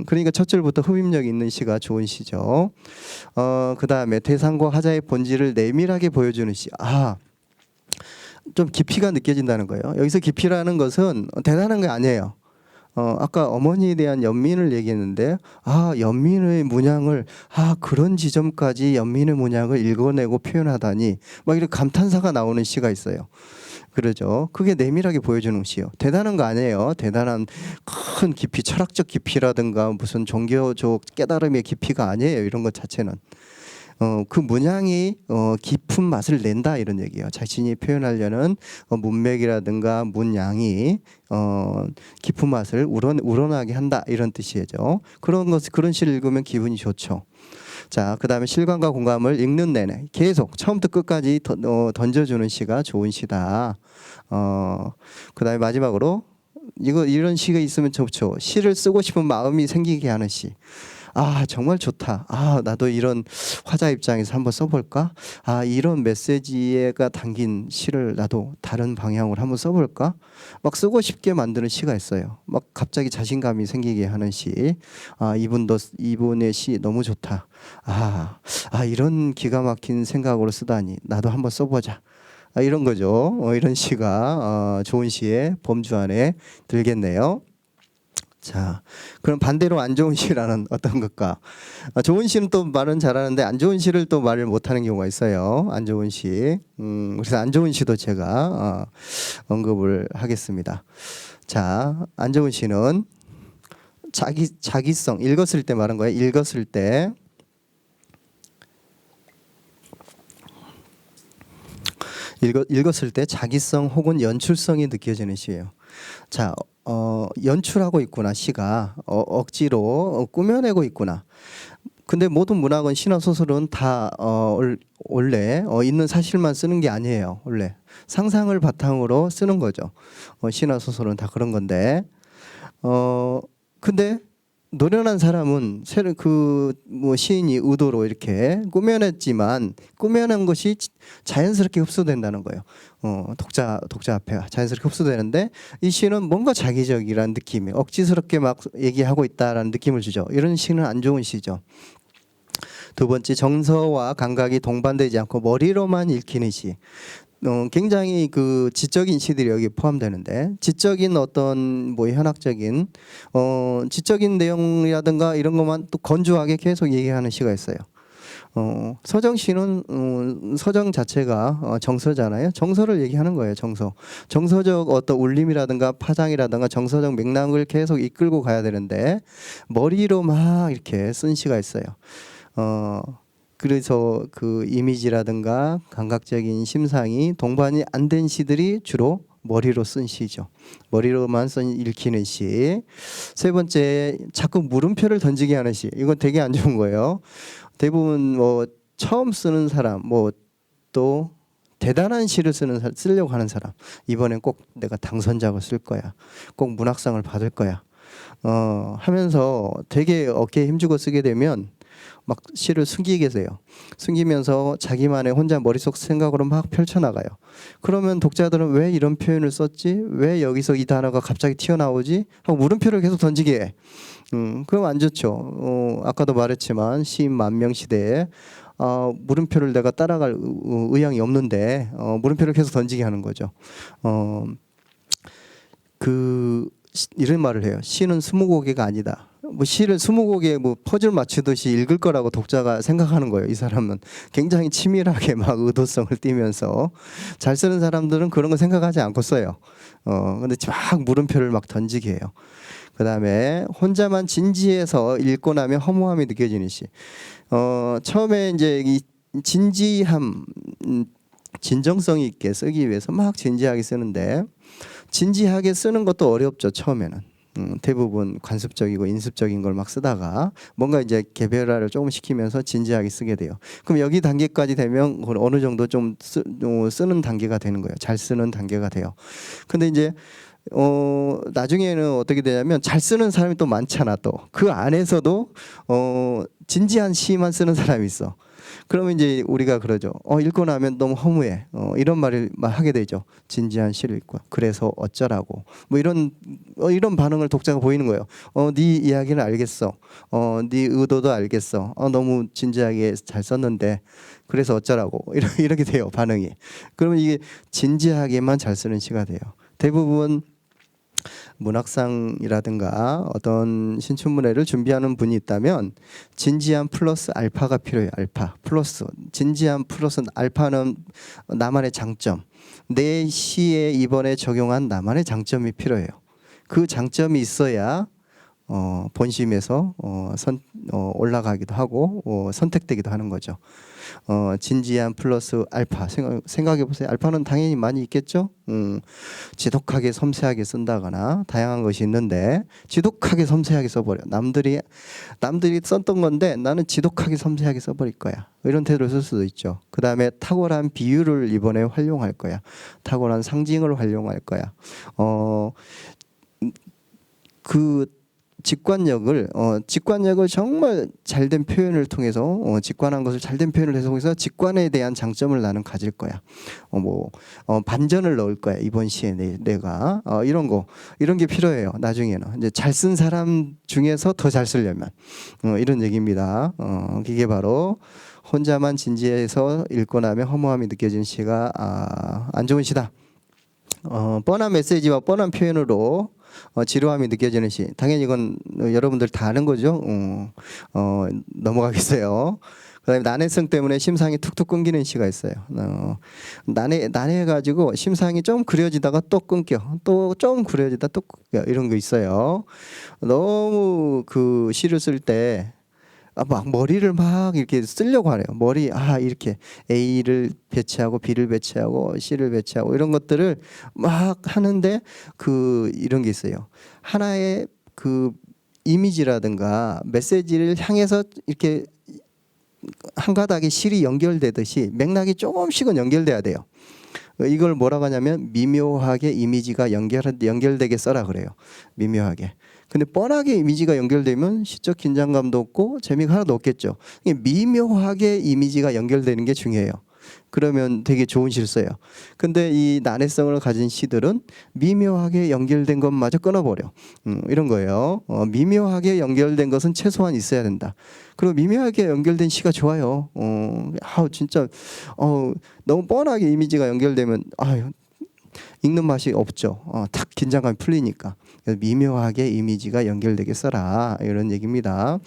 [SPEAKER 2] 그러니까 첫 줄부터 흡입력 있는 시가 좋은 시죠. 그 다음에 대상과 하자의 본질을 내밀하게 보여주는 시. 좀 깊이가 느껴진다는 거예요. 여기서 깊이라는 것은 대단한 게 아니에요. 아까 어머니에 대한 연민을 얘기했는데 연민의 문양을 그런 지점까지 연민의 문양을 읽어내고 표현하다니 막 이렇게 감탄사가 나오는 시가 있어요. 그러죠. 그게 내밀하게 보여주는 시요. 대단한 거 아니에요. 대단한 큰 깊이, 철학적 깊이라든가 무슨 종교적 깨달음의 깊이가 아니에요. 이런 것 자체는. 그 문양이 깊은 맛을 낸다, 이런 얘기예요. 자신이 표현하려는 문맥이라든가 문양이 깊은 맛을 우러나게 한다, 이런 뜻이죠. 그런 시를 읽으면 기분이 좋죠. 자, 그다음에 실감과 공감을 읽는 내내 계속 처음부터 끝까지 던져주는 시가 좋은 시다. 그다음에 마지막으로 이런 시가 있으면 좋죠. 시를 쓰고 싶은 마음이 생기게 하는 시. 정말 좋다. 나도 이런 화자 입장에서 한번 써볼까? 이런 메시지가 담긴 시를 나도 다른 방향으로 한번 써볼까? 막 쓰고 싶게 만드는 시가 있어요. 막 갑자기 자신감이 생기게 하는 시. 이분의 시 너무 좋다. 이런 기가 막힌 생각으로 쓰다니 나도 한번 써보자. 이런 거죠. 이런 시가 좋은 시의 범주 안에 들겠네요. 자, 그럼 반대로 안 좋은 시라는 어떤 것과, 좋은 시는 또 말은 잘하는데 안 좋은 시를 또 말을 못하는 경우가 있어요. 안 좋은 시. 그래서 안 좋은 시도 제가 언급을 하겠습니다. 자, 안 좋은 시는 자기성, 읽었을 때 말한 거예요. 읽었을 때 자기성 혹은 연출성이 느껴지는 시예요. 자, 연출하고 있구나, 시가. 억지로 꾸며내고 있구나. 근데 모든 문학은 시나 소설은 다 원래 있는 사실만 쓰는 게 아니에요. 원래 상상을 바탕으로 쓰는 거죠. 시나 소설은 다 그런 건데 근데 노련한 사람은 뭐 시인이 의도로 이렇게 꾸며냈지만 꾸며낸 것이 자연스럽게 흡수된다는 거예요. 독자 앞에 자연스럽게 흡수되는데 이 시는 뭔가 자기적이라는 느낌이, 억지스럽게 막 얘기하고 있다라는 느낌을 주죠. 이런 시는 안 좋은 시죠. 두 번째, 정서와 감각이 동반되지 않고 머리로만 읽히는 시. 굉장히 그 지적인 시들이 여기 포함되는데, 지적인 어떤 뭐 현학적인 지적인 내용이라든가 이런 것만 또 건조하게 계속 얘기하는 시가 있어요. 서정시는 서정 자체가 정서잖아요. 정서를 얘기하는 거예요. 정서적 어떤 울림이라든가 파장이라든가 정서적 맥락을 계속 이끌고 가야 되는데 머리로 막 이렇게 쓴 시가 있어요. 그래서 그 이미지라든가 감각적인 심상이 동반이 안 된 시들이 주로 머리로 쓴 시죠. 머리로만 읽히는 시. 세 번째, 자꾸 물음표를 던지게 하는 시. 이건 되게 안 좋은 거예요. 대부분 뭐 처음 쓰는 사람, 뭐 또 대단한 시를 쓰려고 하는 사람, 이번엔 꼭 내가 당선작을 쓸 거야, 꼭 문학상을 받을 거야, 하면서 되게 어깨에 힘주고 쓰게 되면 막 시를 숨기게 돼요. 숨기면서 자기만의 혼자 머릿속 생각으로 막 펼쳐나가요. 그러면 독자들은 왜 이런 표현을 썼지? 왜 여기서 이 단어가 갑자기 튀어나오지? 하고 물음표를 계속 던지게 해. 그럼 안 좋죠. 아까도 말했지만 시인 만명 시대에 물음표를 내가 따라갈 의향이 없는데 물음표를 계속 던지게 하는 거죠. 이런 말을 해요. 시는 스무고개가 아니다. 뭐 시를 20곡에 뭐 퍼즐 맞추듯이 읽을 거라고 독자가 생각하는 거예요. 이 사람은 굉장히 치밀하게 막 의도성을 띠면서, 잘 쓰는 사람들은 그런 거 생각하지 않고 써요. 근데 막 물음표를 막 던지게 해요. 그다음에 혼자만 진지해서 읽고 나면 허무함이 느껴지는 시. 처음에 이제 이 진지함, 진정성 있게 쓰기 위해서 막 진지하게 쓰는데, 진지하게 쓰는 것도 어렵죠. 처음에는. 대부분 관습적이고 인습적인 걸 막 쓰다가 뭔가 이제 개별화를 조금 시키면서 진지하게 쓰게 돼요. 그럼 여기 단계까지 되면 어느 정도 좀 쓰는 단계가 되는 거예요. 잘 쓰는 단계가 돼요. 근데 이제 나중에는 어떻게 되냐면 잘 쓰는 사람이 또 많잖아. 또 그 안에서도 진지한 시만 쓰는 사람이 있어. 그러면 이제 우리가 그러죠. 읽고 나면 너무 허무해. 이런 말을 하게 되죠. 진지한 시를 읽고 그래서 어쩌라고. 뭐 이런 반응을 독자가 보이는 거예요. 네 이야기는 알겠어. 네 의도도 알겠어. 너무 진지하게 잘 썼는데 그래서 어쩌라고. 이렇게 돼요. 반응이. 그러면 이게 진지하게만 잘 쓰는 시가 돼요. 대부분 문학상이라든가 어떤 신춘문예를 준비하는 분이 있다면 진지한 플러스 알파가 필요해요. 알파 플러스, 진지한 플러스 알파는 나만의 장점, 내 시에 이번에 적용한 나만의 장점이 필요해요. 그 장점이 있어야 본심에서 올라가기도 하고 선택되기도 하는 거죠. 진지한 플러스 알파. 생각해 보세요. 알파는 당연히 많이 있겠죠. 지독하게 섬세하게 쓴다거나 다양한 것이 있는데 지독하게 섬세하게 써버려. 남들이 썼던 건데 나는 지독하게 섬세하게 써버릴 거야. 이런 태도를 쓸 수도 있죠. 그 다음에 탁월한 비유를 이번에 활용할 거야. 탁월한 상징을 활용할 거야. 그 직관력을 정말 잘된 표현을 통해서 직관한 것을 잘된 표현을 해서 직관에 대한 장점을 나는 가질 거야. 반전을 넣을 거야. 이번 시에 내가 이런 게 필요해요. 나중에는 이제 잘 쓴 사람 중에서 더 잘 쓰려면 이런 얘기입니다. 이게 바로 혼자만 진지해서 읽고 나면 허무함이 느껴지는 시가 안 좋은 시다. 뻔한 메시지와 뻔한 표현으로 지루함이 느껴지는 시. 당연히 이건 여러분들 다 아는 거죠. 넘어가겠어요. 그다음에 난해성 때문에 심상이 툭툭 끊기는 시가 있어요. 난해가지고 심상이 좀 그려지다가 또 끊겨, 또 좀 그려지다 또 끊겨, 이런 거 있어요. 너무 그 시를 쓸 때 막 머리를 막 이렇게 쓰려고 하네요. 머리 이렇게 A를 배치하고 B를 배치하고 C를 배치하고 이런 것들을 막 하는데 이런 게 있어요. 하나의 그 이미지라든가 메시지를 향해서 이렇게 한 가닥의 실이 연결되듯이 맥락이 조금씩은 연결돼야 돼요. 이걸 뭐라고 하냐면 미묘하게 이미지가 연결되게 써라 그래요. 미묘하게. 근데 뻔하게 이미지가 연결되면 시적 긴장감도 없고 재미가 하나도 없겠죠. 미묘하게 이미지가 연결되는 게 중요해요. 그러면 되게 좋은 시를 써요. 근데 이 난해성을 가진 시들은 미묘하게 연결된 것마저 끊어버려. 이런 거예요. 미묘하게 연결된 것은 최소한 있어야 된다. 그리고 미묘하게 연결된 시가 좋아요. 진짜 너무 뻔하게 이미지가 연결되면 읽는 맛이 없죠. 탁 긴장감이 풀리니까. 미묘하게 이미지가 연결되게 써라, 이런 얘기입니다.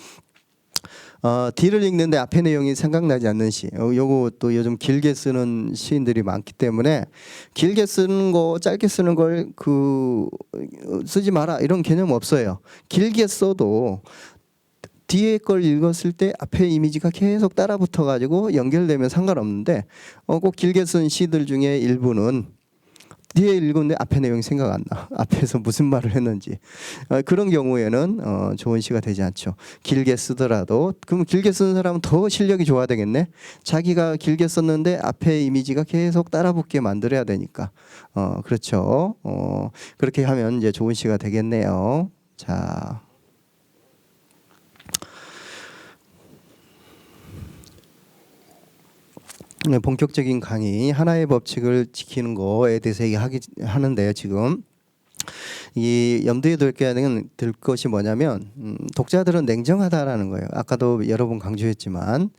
[SPEAKER 2] 뒤를 읽는데 앞의 내용이 생각나지 않는 시. 요거 또 요즘 길게 쓰는 시인들이 많기 때문에 길게 쓰는 거, 짧게 쓰는 걸 쓰지 마라 이런 개념 없어요. 길게 써도 뒤에 걸 읽었을 때 앞에 이미지가 계속 따라붙어 가지고 연결되면 상관없는데 꼭 길게 쓴 시들 중에 일부는 뒤에 읽었는데 앞에 내용이 생각 안 나. 앞에서 무슨 말을 했는지. 그런 경우에는 좋은 시가 되지 않죠. 길게 쓰더라도. 그럼 길게 쓰는 사람은 더 실력이 좋아야 되겠네. 자기가 길게 썼는데 앞에 이미지가 계속 따라붙게 만들어야 되니까. 그렇죠. 그렇게 하면 이제 좋은 시가 되겠네요. 자. 본격적인 강의 하나의 법칙을 지키는 거에 대해서 얘기하는데요. 지금 이 염두에 둘 것이 뭐냐면 독자들은 냉정하다라는 거예요. 아까도 여러 번 강조했지만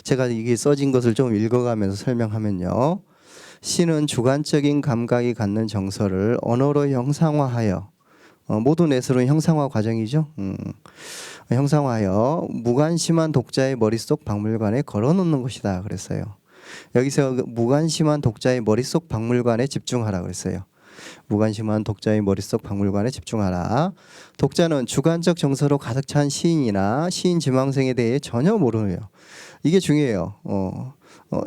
[SPEAKER 2] 제가 이게 써진 것을 좀 읽어가면서 설명하면요. 시는 주관적인 감각이 갖는 정서를 언어로 형상화하여 모든 예술은 형상화 과정이죠. 형상화하여 무관심한 독자의 머릿속 박물관에 걸어놓는 것이다 그랬어요. 여기서 무관심한 독자의 머릿속 박물관에 집중하라 그랬어요. 무관심한 독자의 머릿속 박물관에 집중하라. 독자는 주관적 정서로 가득 찬 시인이나 시인 지망생에 대해 전혀 모르네요. 이게 중요해요.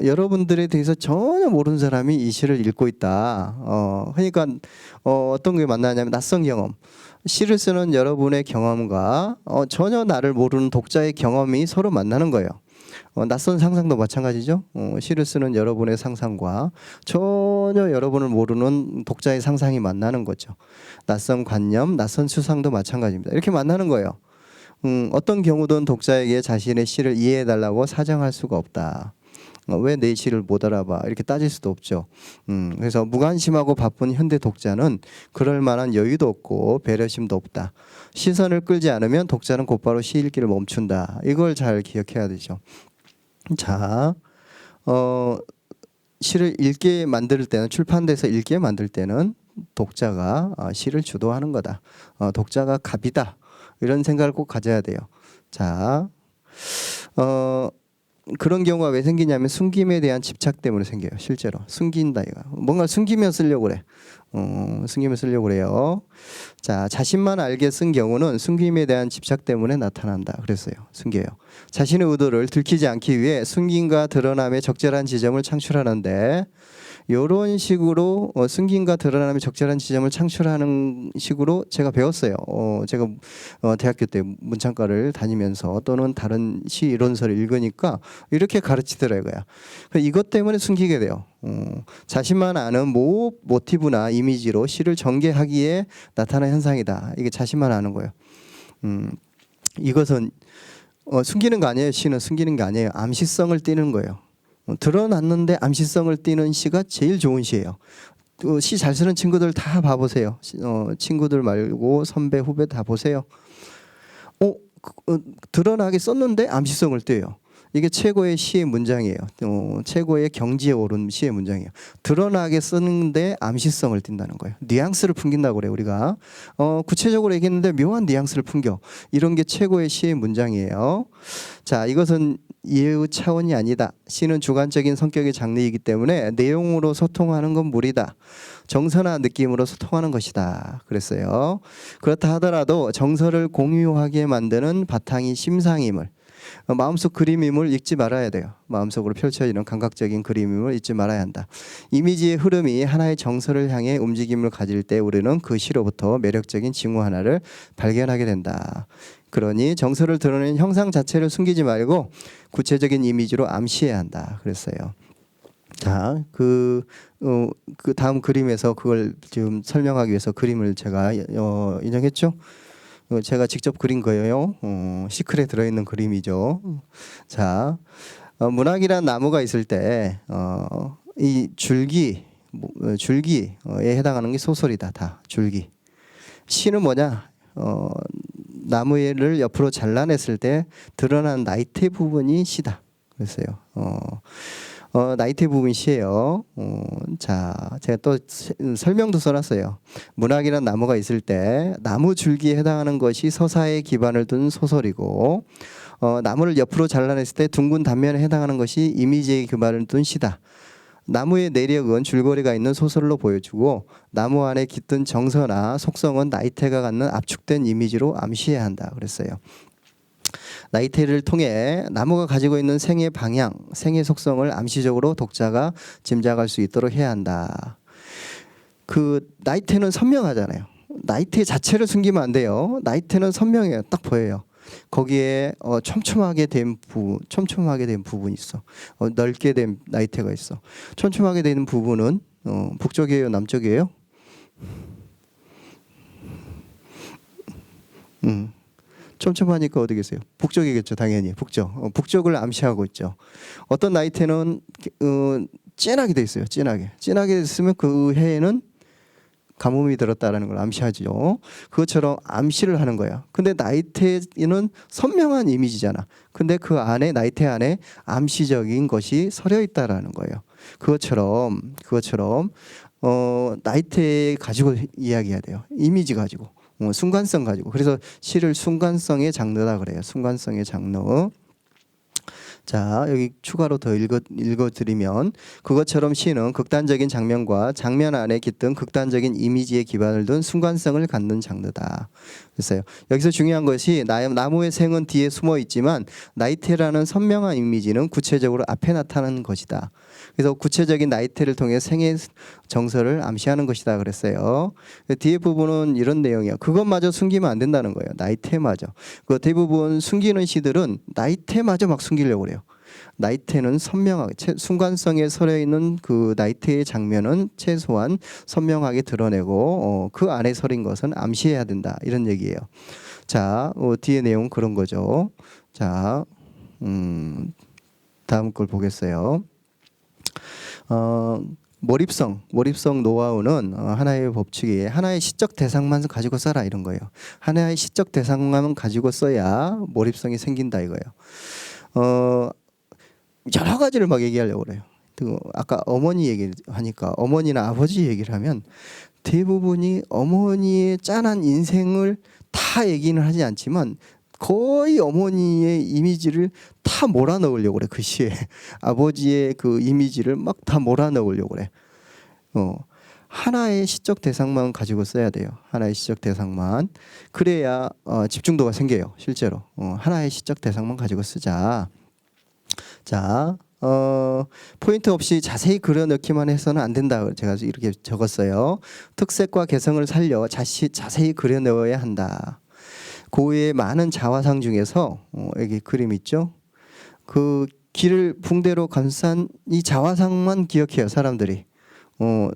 [SPEAKER 2] 여러분들에 대해서 전혀 모르는 사람이 이 시를 읽고 있다. 그러니까 어떤 게 만나냐면 낯선 경험. 시를 쓰는 여러분의 경험과 전혀 나를 모르는 독자의 경험이 서로 만나는 거예요. 낯선 상상도 마찬가지죠. 시를 쓰는 여러분의 상상과 전혀 여러분을 모르는 독자의 상상이 만나는 거죠. 낯선 관념, 낯선 추상도 마찬가지입니다. 이렇게 만나는 거예요. 어떤 경우든 독자에게 자신의 시를 이해해달라고 사정할 수가 없다. 왜 내 시를 못 알아봐 이렇게 따질 수도 없죠. 그래서 무관심하고 바쁜 현대 독자는 그럴 만한 여유도 없고 배려심도 없다. 시선을 끌지 않으면 독자는 곧바로 시 읽기를 멈춘다. 이걸 잘 기억해야 되죠. 자, 시를 읽게 만들 때는 출판돼서 읽게 만들 때는 독자가 시를 주도하는 거다. 독자가 갑이다. 이런 생각을 꼭 가져야 돼요. 자, 그런 경우가 왜 생기냐면 숨김에 대한 집착 때문에 생겨요. 실제로 숨긴다 이거. 뭔가 숨기면 쓰려고 그래. 숨기면 쓰려고 그래요. 자, 자신만 알게 쓴 경우는 숨김에 대한 집착 때문에 나타난다. 그랬어요. 숨겨요. 자신의 의도를 들키지 않기 위해 숨김과 드러남의 적절한 지점을 창출하는데 이런 식으로 숨김과 드러남의 적절한 지점을 창출하는 식으로 제가 배웠어요. 제가 대학교 때 문창과를 다니면서 또는 다른 시 이론서를 읽으니까 이렇게 가르치더라고요. 이것 때문에 숨기게 돼요. 자신만 아는 모티브나 이미지로 시를 전개하기에 나타난 현상이다. 이게 자신만 아는 거예요. 이것은 숨기는 거 아니에요. 시는 숨기는 게 아니에요. 암시성을 띠는 거예요. 드러났는데 암시성을 띠는 시가 제일 좋은 시예요. 시 잘 쓰는 친구들 다 봐보세요. 친구들 말고 선배 후배 다 보세요. 드러나게 썼는데 암시성을 띠요. 이게 최고의 시의 문장이에요. 최고의 경지에 오른 시의 문장이에요. 드러나게 쓰는데 암시성을 띈다는 거예요. 뉘앙스를 풍긴다고 그래요. 우리가 구체적으로 얘기했는데 묘한 뉘앙스를 풍겨. 이런 게 최고의 시의 문장이에요. 자, 이것은 예의 차원이 아니다. 시는 주관적인 성격의 장르이기 때문에 내용으로 소통하는 건 무리다. 정서나 느낌으로 소통하는 것이다. 그랬어요. 그렇다 하더라도 정서를 공유하게 만드는 바탕이 심상임을, 마음속 그림임을 잊지 말아야 돼요. 마음속으로 펼쳐지는 감각적인 그림임을 잊지 말아야 한다. 이미지의 흐름이 하나의 정서를 향해 움직임을 가질 때 우리는 그 시로부터 매력적인 징후 하나를 발견하게 된다. 그러니 정서를 드러내는 형상 자체를 숨기지 말고 구체적인 이미지로 암시해야 한다. 그랬어요. 자, 그 다음 그림에서 그걸 지금 설명하기 위해서 그림을 제가 인용했죠. 제가 직접 그린 거예요. 시클에 들어있는 그림이죠. 자, 문학이란 나무가 있을 때 이 줄기에 해당하는 게 소설이다. 다 줄기. 시는 뭐냐? 나무를 옆으로 잘라냈을 때 드러난 나이테 부분이 시다. 그랬어요. 나이테 부분이 시예요. 자, 제가 또 설명도 써놨어요. 문학이란 나무가 있을 때 나무 줄기에 해당하는 것이 서사에 기반을 둔 소설이고 나무를 옆으로 잘라냈을 때 둥근 단면에 해당하는 것이 이미지의 기반을 둔 시다. 나무의 내력은 줄거리가 있는 소설로 보여주고 나무 안에 깃든 정서나 속성은 나이테가 갖는 압축된 이미지로 암시해야 한다 그랬어요. 나이테를 통해 나무가 가지고 있는 생의 방향, 생의 속성을 암시적으로 독자가 짐작할 수 있도록 해야 한다. 그 나이테는 선명하잖아요. 나이테 자체를 숨기면 안 돼요. 나이테는 선명해요. 딱 보여요. 거기에 촘촘하게 된 부분이 있어. 넓게 된 나이테가 있어. 촘촘하게 되는 부분은 북쪽이에요, 남쪽이에요? 촘촘하니까 어디겠어요? 북쪽이겠죠, 당연히. 북쪽. 북쪽을 암시하고 있죠. 어떤 나이테는 진하게 돼 있어요. 진하게 있으면 그 해에는 가뭄이 들었다라는 걸 암시하죠. 그것처럼 암시를 하는 거야. 근데 나이테는 선명한 이미지잖아. 근데 그 안에 나이테 안에 암시적인 것이 서려 있다라는 거예요. 그것처럼 나이테 가지고 이야기해야 돼요. 이미지 가지고. 순간성 가지고. 그래서 시를 순간성의 장르다 그래요. 순간성의 장르. 자, 여기 추가로 더 읽어드리면 그것처럼 시는 극단적인 장면과 장면 안에 깃든 극단적인 이미지에 기반을 둔 순간성을 갖는 장르다. 그랬어요. 여기서 중요한 것이 나무의 생은 뒤에 숨어 있지만 나이테라는 선명한 이미지는 구체적으로 앞에 나타나는 것이다. 그래서 구체적인 나이테를 통해 생의 정서를 암시하는 것이다 그랬어요. 뒤에 부분은 이런 내용이야. 그것마저 숨기면 안 된다는 거예요. 나이테마저. 그 대부분 숨기는 시들은 나이테마저 막 숨기려고 그래요. 나이테는 선명하게 순간성에 서려 있는 그 나이테의 장면은 최소한 선명하게 드러내고 그 안에 서린 것은 암시해야 된다 이런 얘기예요. 자, 뒤에 내용 그런 거죠. 자, 다음 걸 보겠어요. 몰입성 노하우는 하나의 법칙이에요. 하나의 시적 대상만 가지고 써라 이런 거예요. 하나의 시적 대상만 가지고 써야 몰입성이 생긴다 이거예요. 여러 가지를 막 얘기하려고 그래요. 아까 어머니 얘기하니까 어머니나 아버지 얘기를 하면 대부분이 어머니의 짠한 인생을 다 얘기는 하지 않지만 거의 어머니의 이미지를 다 몰아넣으려고 그래. 그 시에 아버지의 그 이미지를 막 다 몰아넣으려고 그래. 하나의 시적 대상만 가지고 써야 돼요. 하나의 시적 대상만. 그래야 집중도가 생겨요. 실제로. 하나의 시적 대상만 가지고 쓰자. 자, 포인트 없이 자세히 그려넣기만 해서는 안 된다. 제가 이렇게 적었어요. 특색과 개성을 살려 자세히 그려넣어야 한다. 고흐의 많은 자화상 중에서 여기 그림 있죠? 그 길을 붕대로 감싼 이 자화상만 기억해요, 사람들이.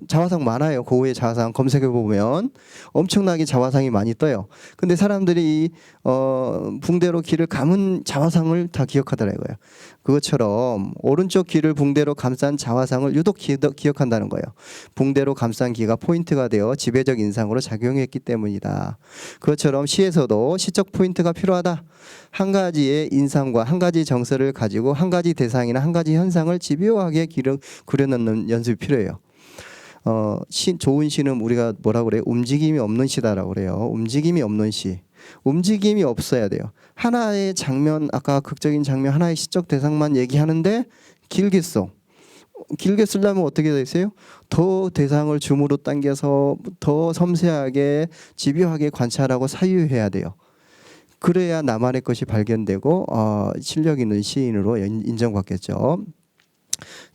[SPEAKER 2] 자화상 많아요. 고흐의 자화상 검색해 보면 엄청나게 자화상이 많이 떠요. 근데 사람들이 붕대로 길을 감은 자화상을 다 기억하더라고요. 그것처럼 오른쪽 귀를 붕대로 감싼 자화상을 유독 기억한다는 거예요. 붕대로 감싼 귀가 포인트가 되어 지배적 인상으로 작용했기 때문이다. 그것처럼 시에서도 시적 포인트가 필요하다. 한 가지의 인상과 한 가지 정서를 가지고 한 가지 대상이나 한 가지 현상을 집요하게 그려넣는 연습이 필요해요. 좋은 시는 우리가 뭐라고 그래요? 움직임이 없는 시다라고 그래요. 움직임이 없는 시. 움직임이 없어야 돼요. 하나의 장면, 아까 극적인 장면 하나의 시적 대상만 얘기하는데 길게 써. 길게 쓰려면 어떻게 돼 있어요? 더 대상을 줌으로 당겨서 더 섬세하게 집요하게 관찰하고 사유해야 돼요. 그래야 나만의 것이 발견되고 실력 있는 시인으로 인정받겠죠.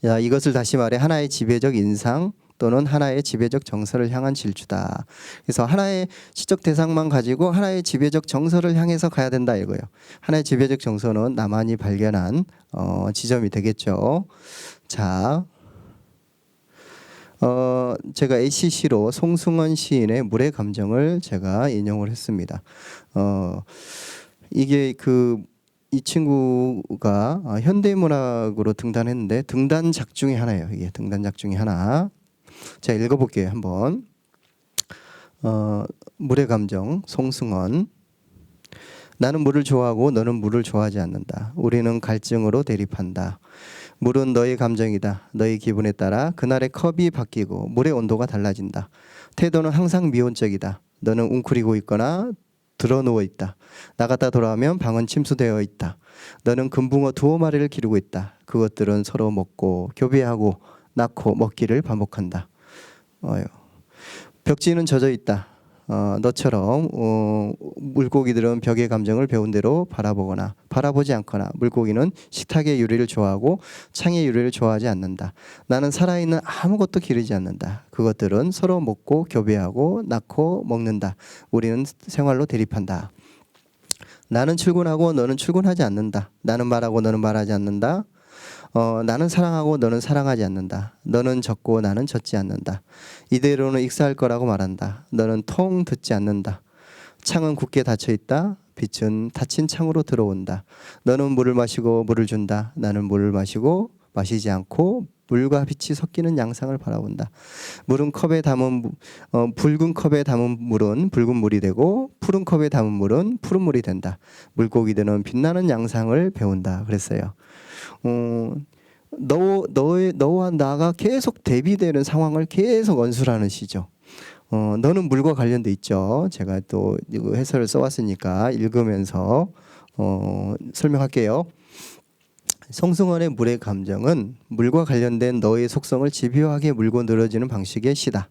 [SPEAKER 2] 자, 이것을 다시 말해 하나의 지배적 인상 또는 하나의 지배적 정서를 향한 질주다. 그래서 하나의 시적 대상만 가지고 하나의 지배적 정서를 향해서 가야 된다 이거예요. 하나의 지배적 정서는 나만이 발견한 지점이 되겠죠. 자, 제가 ACC로 송승헌 시인의 물의 감정을 제가 인용을 했습니다. 이게 이 친구가 현대문학으로 등단했는데 등단작 중에 하나예요. 이게 등단작 중에 하나. 제가 읽어볼게요. 한번. 물의 감정 송승헌. 나는 물을 좋아하고 너는 물을 좋아하지 않는다. 우리는 갈증으로 대립한다. 물은 너의 감정이다. 너의 기분에 따라 그날의 컵이 바뀌고 물의 온도가 달라진다. 태도는 항상 미온적이다. 너는 웅크리고 있거나 드러누워 있다. 나갔다 돌아오면 방은 침수되어 있다. 너는 금붕어 2마리를 기르고 있다. 그것들은 서로 먹고 교배하고 낳고 먹기를 반복한다. 벽지는 젖어 있다. 너처럼 물고기들은 벽의 감정을 배운 대로 바라보거나 바라보지 않거나 물고기는 식탁의 유리를 좋아하고 창의 유리를 좋아하지 않는다. 나는 살아있는 아무것도 기르지 않는다. 그것들은 서로 먹고 교배하고 낳고 먹는다. 우리는 생활로 대립한다. 나는 출근하고 너는 출근하지 않는다. 나는 말하고 너는 말하지 않는다. 나는 사랑하고 너는 사랑하지 않는다. 너는 젖고 나는 젖지 않는다. 이대로는 익사할 거라고 말한다. 너는 통 듣지 않는다. 창은 굳게 닫혀 있다. 빛은 닫힌 창으로 들어온다. 너는 물을 마시고 물을 준다. 나는 물을 마시고 마시지 않고 물과 빛이 섞이는 양상을 바라본다. 물은 컵에 담은 붉은 컵에 담은 물은 붉은 물이 되고 푸른 컵에 담은 물은 푸른 물이 된다. 물고기들은 빛나는 양상을 배운다. 그랬어요. 너와 나가 계속 대비되는 상황을 계속 언술하는 시죠. 너는 물과 관련돼 있죠. 제가 또 해설을 써왔으니까 읽으면서 설명할게요. 송승헌의 물의 감정은 물과 관련된 너의 속성을 집요하게 물고 늘어지는 방식의 시다.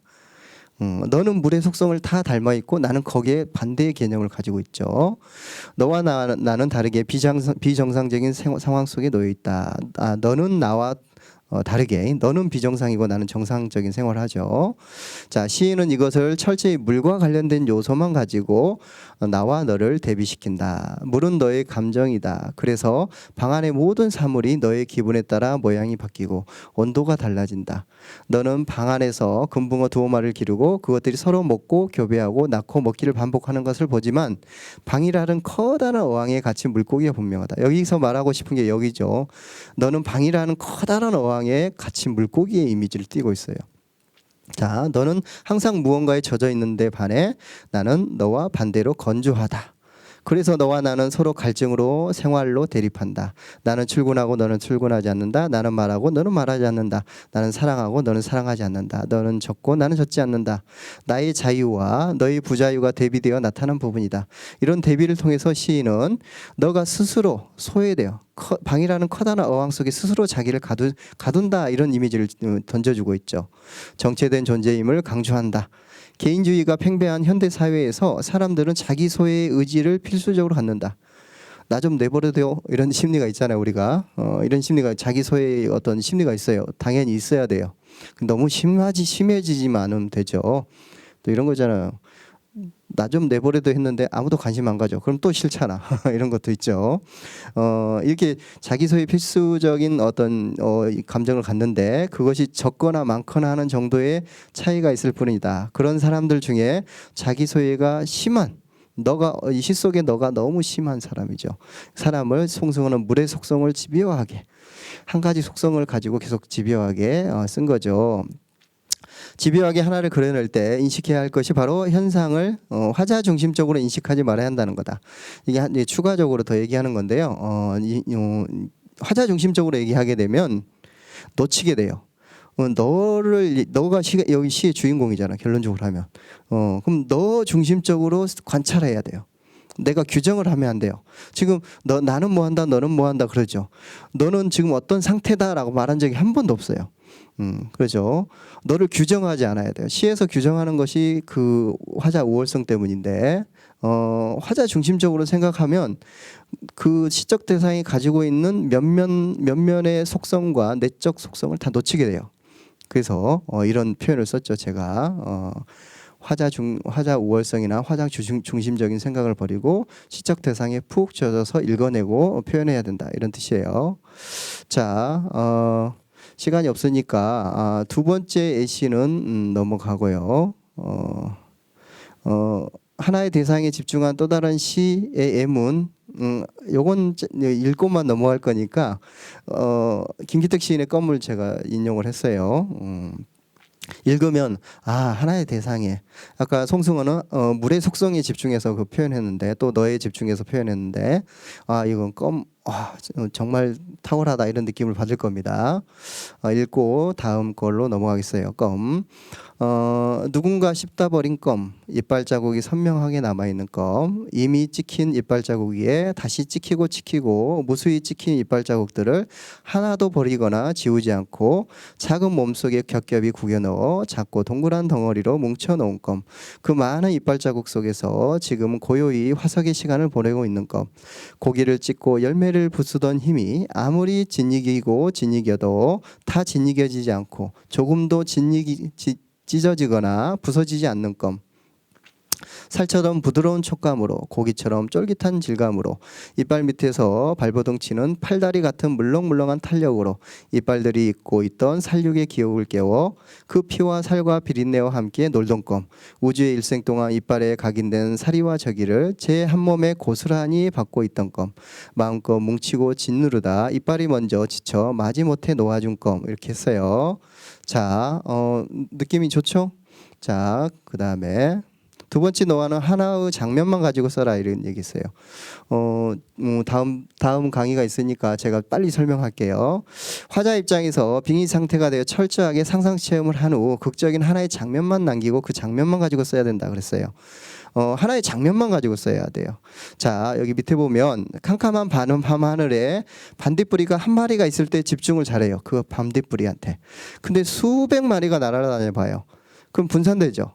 [SPEAKER 2] 너는 물의 속성을 다 닮아 있고 나는 거기에 반대의 개념을 가지고 있죠. 너와 나는 다르게 비정상적인 상황 속에 놓여 있다. 너는 나와 다르게 너는 비정상이고 나는 정상적인 생활을 하죠. 자, 시인은 이것을 철저히 물과 관련된 요소만 가지고 나와 너를 대비시킨다. 물은 너의 감정이다. 그래서 방 안의 모든 사물이 너의 기분에 따라 모양이 바뀌고 온도가 달라진다. 너는 방 안에서 금붕어 2마리를 기르고 그것들이 서로 먹고 교배하고 낳고 먹기를 반복하는 것을 보지만 방이라는 커다란 어항에 갇힌 물고기가 분명하다. 여기서 말하고 싶은 게 여기죠. 너는 방이라는 커다란 어항에 갇힌 물고기의 이미지를 띠고 있어요. 자, 너는 항상 무언가에 젖어 있는데 반해 나는 너와 반대로 건조하다. 그래서 너와 나는 서로 갈증으로 생활로 대립한다. 나는 출근하고 너는 출근하지 않는다. 나는 말하고 너는 말하지 않는다. 나는 사랑하고 너는 사랑하지 않는다. 너는 젖고 나는 젖지 않는다. 나의 자유와 너의 부자유가 대비되어 나타난 부분이다. 이런 대비를 통해서 시인은 너가 스스로 소외되어 방이라는 커다란 어항 속에 스스로 자기를 가둔다 이런 이미지를 던져주고 있죠. 정체된 존재임을 강조한다. 개인주의가 팽배한 현대 사회에서 사람들은 자기 소외의 의지를 필수적으로 갖는다. 나 좀 내버려둬 이런 심리가 있잖아요. 우리가 이런 심리가 자기 소외의 어떤 심리가 있어요. 당연히 있어야 돼요. 너무 심해지지만 않으면 되죠. 또 이런 거잖아요. 나 좀 내버려둬 했는데 아무도 관심 안 가져. 그럼 또 싫잖아. 이런 것도 있죠. 이렇게 자기 소외 필수적인 어떤 감정을 갖는데 그것이 적거나 많거나 하는 정도의 차이가 있을 뿐이다. 그런 사람들 중에 자기 소외가 심한 너가 이 시 속에 너가 너무 심한 사람이죠. 사람을 송승헌은 물의 속성을 집요하게 한 가지 속성을 가지고 계속 집요하게 쓴 거죠. 집요하게 하나를 그려낼 때 인식해야 할 것이 바로 현상을 화자 중심적으로 인식하지 말아야 한다는 거다. 이게 추가적으로 더 얘기하는 건데요. 화자 중심적으로 얘기하게 되면 놓치게 돼요. 너가 여기 시의 주인공이잖아. 결론적으로 하면. 그럼 너 중심적으로 관찰해야 돼요. 내가 규정을 하면 안 돼요. 지금 나는 뭐 한다, 너는 뭐 한다 그러죠. 너는 지금 어떤 상태다라고 말한 적이 한 번도 없어요. 그렇죠. 너를 규정하지 않아야 돼요. 시에서 규정하는 것이 그 화자 우월성 때문인데 화자 중심적으로 생각하면 그 시적 대상이 가지고 있는 면면의 속성과 내적 속성을 다 놓치게 돼요. 그래서 이런 표현을 썼죠. 제가 화자 우월성이나 화자 중심적인 생각을 버리고 시적 대상에 푹 젖어서 읽어내고 표현해야 된다 이런 뜻이에요. 자, 시간이 없으니까 두 번째 예시는 넘어가고요. 하나의 대상에 집중한 또 다른 시의 예문, 요건 읽고만 넘어갈 거니까 김기택 시인의 껌을 제가 인용을 했어요. 읽으면 하나의 대상에 아까 송승헌은 물의 속성에 집중해서 그 표현했는데 또 너에 집중해서 표현했는데 이건 정말 탁월하다 이런 느낌을 받을 겁니다. 읽고 다음 걸로 넘어가겠어요. 껌. 누군가 씹다 버린 껌, 이빨 자국이 선명하게 남아있는 껌, 이미 찍힌 이빨 자국 위에 다시 찍히고 무수히 찍힌 이빨 자국들을 하나도 버리거나 지우지 않고 작은 몸속에 겹겹이 구겨 넣어 작고 동그란 덩어리로 뭉쳐 놓은 껌. 그 많은 이빨 자국 속에서 지금 고요히 화석의 시간을 보내고 있는 껌. 고기를 찢고 열매를 부수던 힘이 아무리 짓이겨도 다 짓이겨지지 않고 조금도 찢어지거나 부서지지 않는 껌. 살처럼 부드러운 촉감으로 고기처럼 쫄깃한 질감으로 이빨 밑에서 발버둥 치는 팔다리 같은 물렁물렁한 탄력으로 이빨들이 잊고 있던 살육의 기억을 깨워 그 피와 살과 비린내와 함께 놀던 껌. 우주의 일생 동안 이빨에 각인된 사리와 저기를 제 한 몸에 고스란히 받고 있던 껌. 마음껏 뭉치고 짓누르다 이빨이 먼저 지쳐 마지못해 놓아준 껌. 이렇게 했어요. 자, 느낌이 좋죠? 자, 그 다음에 두 번째 노화는 하나의 장면만 가지고 써라 이런 얘기 있어요. 다음 강의가 있으니까 제가 빨리 설명할게요. 화자 입장에서 빙의 상태가 되어 철저하게 상상 체험을 한 후 극적인 하나의 장면만 남기고 그 장면만 가지고 써야 된다 그랬어요. 하나의 장면만 가지고 써야 돼요. 자, 여기 밑에 보면 캄캄한 밤하늘에 반딧불이가 한 마리가 있을 때 집중을 잘해요. 그 반딧불이한테. 근데 수백 마리가 날아다녀 봐요. 그럼 분산되죠.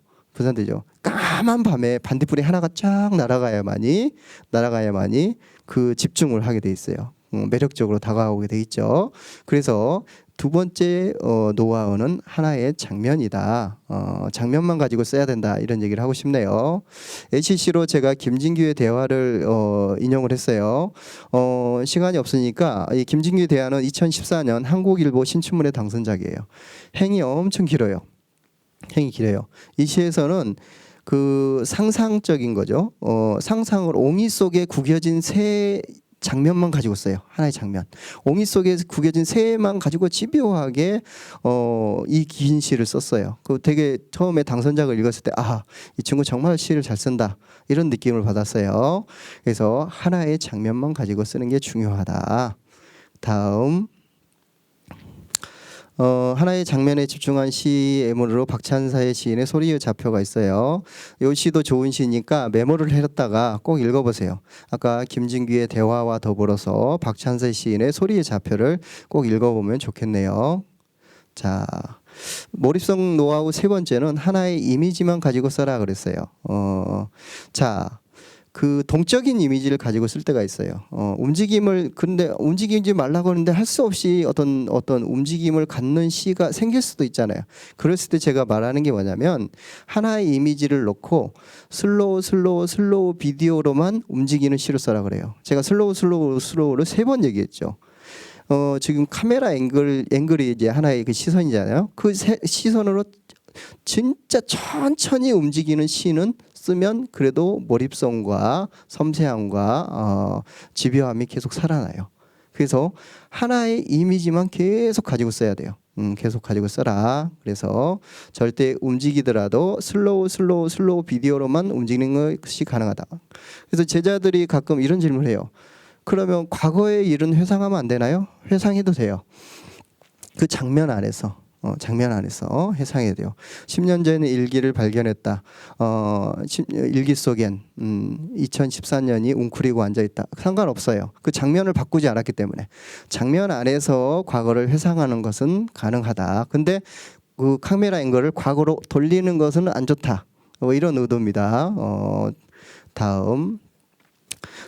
[SPEAKER 2] 까만 밤에 반딧불이 하나가 쫙 날아가야만이 그 집중을 하게 돼 있어요. 매력적으로 다가오게 돼 있죠. 그래서 두 번째 노하우는 하나의 장면이다. 장면만 가지고 써야 된다. 이런 얘기를 하고 싶네요. HC로 제가 김진규의 대화를 인용을 했어요. 시간이 없으니까 이 김진규의 대화는 2014년 한국일보 신춘문예 당선작이에요. 행이 엄청 길어요. 이 시에서는 그 상상적인 거죠. 상상을 옹이 속에 구겨진 새 장면만 가지고 써요. 하나의 장면. 옹이 속에 구겨진 새만 가지고 집요하게 이 긴 시를 썼어요. 그 되게 처음에 당선작을 읽었을 때 이 친구 정말 시를 잘 쓴다. 이런 느낌을 받았어요. 그래서 하나의 장면만 가지고 쓰는 게 중요하다. 다음. 하나의 장면에 집중한 시 예문으로 박찬사의 시인의 소리의 좌표가 있어요. 이 시도 좋은 시니까 메모를 해뒀다가 꼭 읽어보세요. 아까 김진규의 대화와 더불어서 박찬사 시인의 소리의 좌표를 꼭 읽어보면 좋겠네요. 자, 몰입성 노하우 세 번째는 하나의 이미지만 가지고 써라 그랬어요. 자, 그 동적인 이미지를 가지고 쓸 때가 있어요. 근데 움직이지 말라고 하는데 할 수 없이 어떤 움직임을 갖는 시가 생길 수도 있잖아요. 그랬을 때 제가 말하는 게 뭐냐면 하나의 이미지를 놓고 슬로우 비디오로만 움직이는 시를 써라 그래요. 제가 슬로우를 3번 얘기했죠. 지금 카메라 앵글이 이제 하나의 그 시선이잖아요. 그 시선으로 진짜 천천히 움직이는 시는 쓰면 그래도 몰입성과 섬세함과 집요함이 계속 살아나요. 그래서 하나의 이미지만 계속 가지고 써야 돼요. 계속 가지고 써라. 그래서 절대 움직이더라도 슬로우 비디오로만 움직이는 것이 가능하다. 그래서 제자들이 가끔 이런 질문을 해요. 그러면 과거의 일은 회상하면 안 되나요? 회상해도 돼요. 그 장면 안에서 회상해야 돼요. 10년 전 일기를 발견했다. 일기 속엔 2014년이 웅크리고 앉아있다. 상관없어요. 그 장면을 바꾸지 않았기 때문에. 장면 안에서 과거를 회상하는 것은 가능하다. 근데 그 카메라 앵글을 과거로 돌리는 것은 안 좋다. 이런 의도입니다. 다음.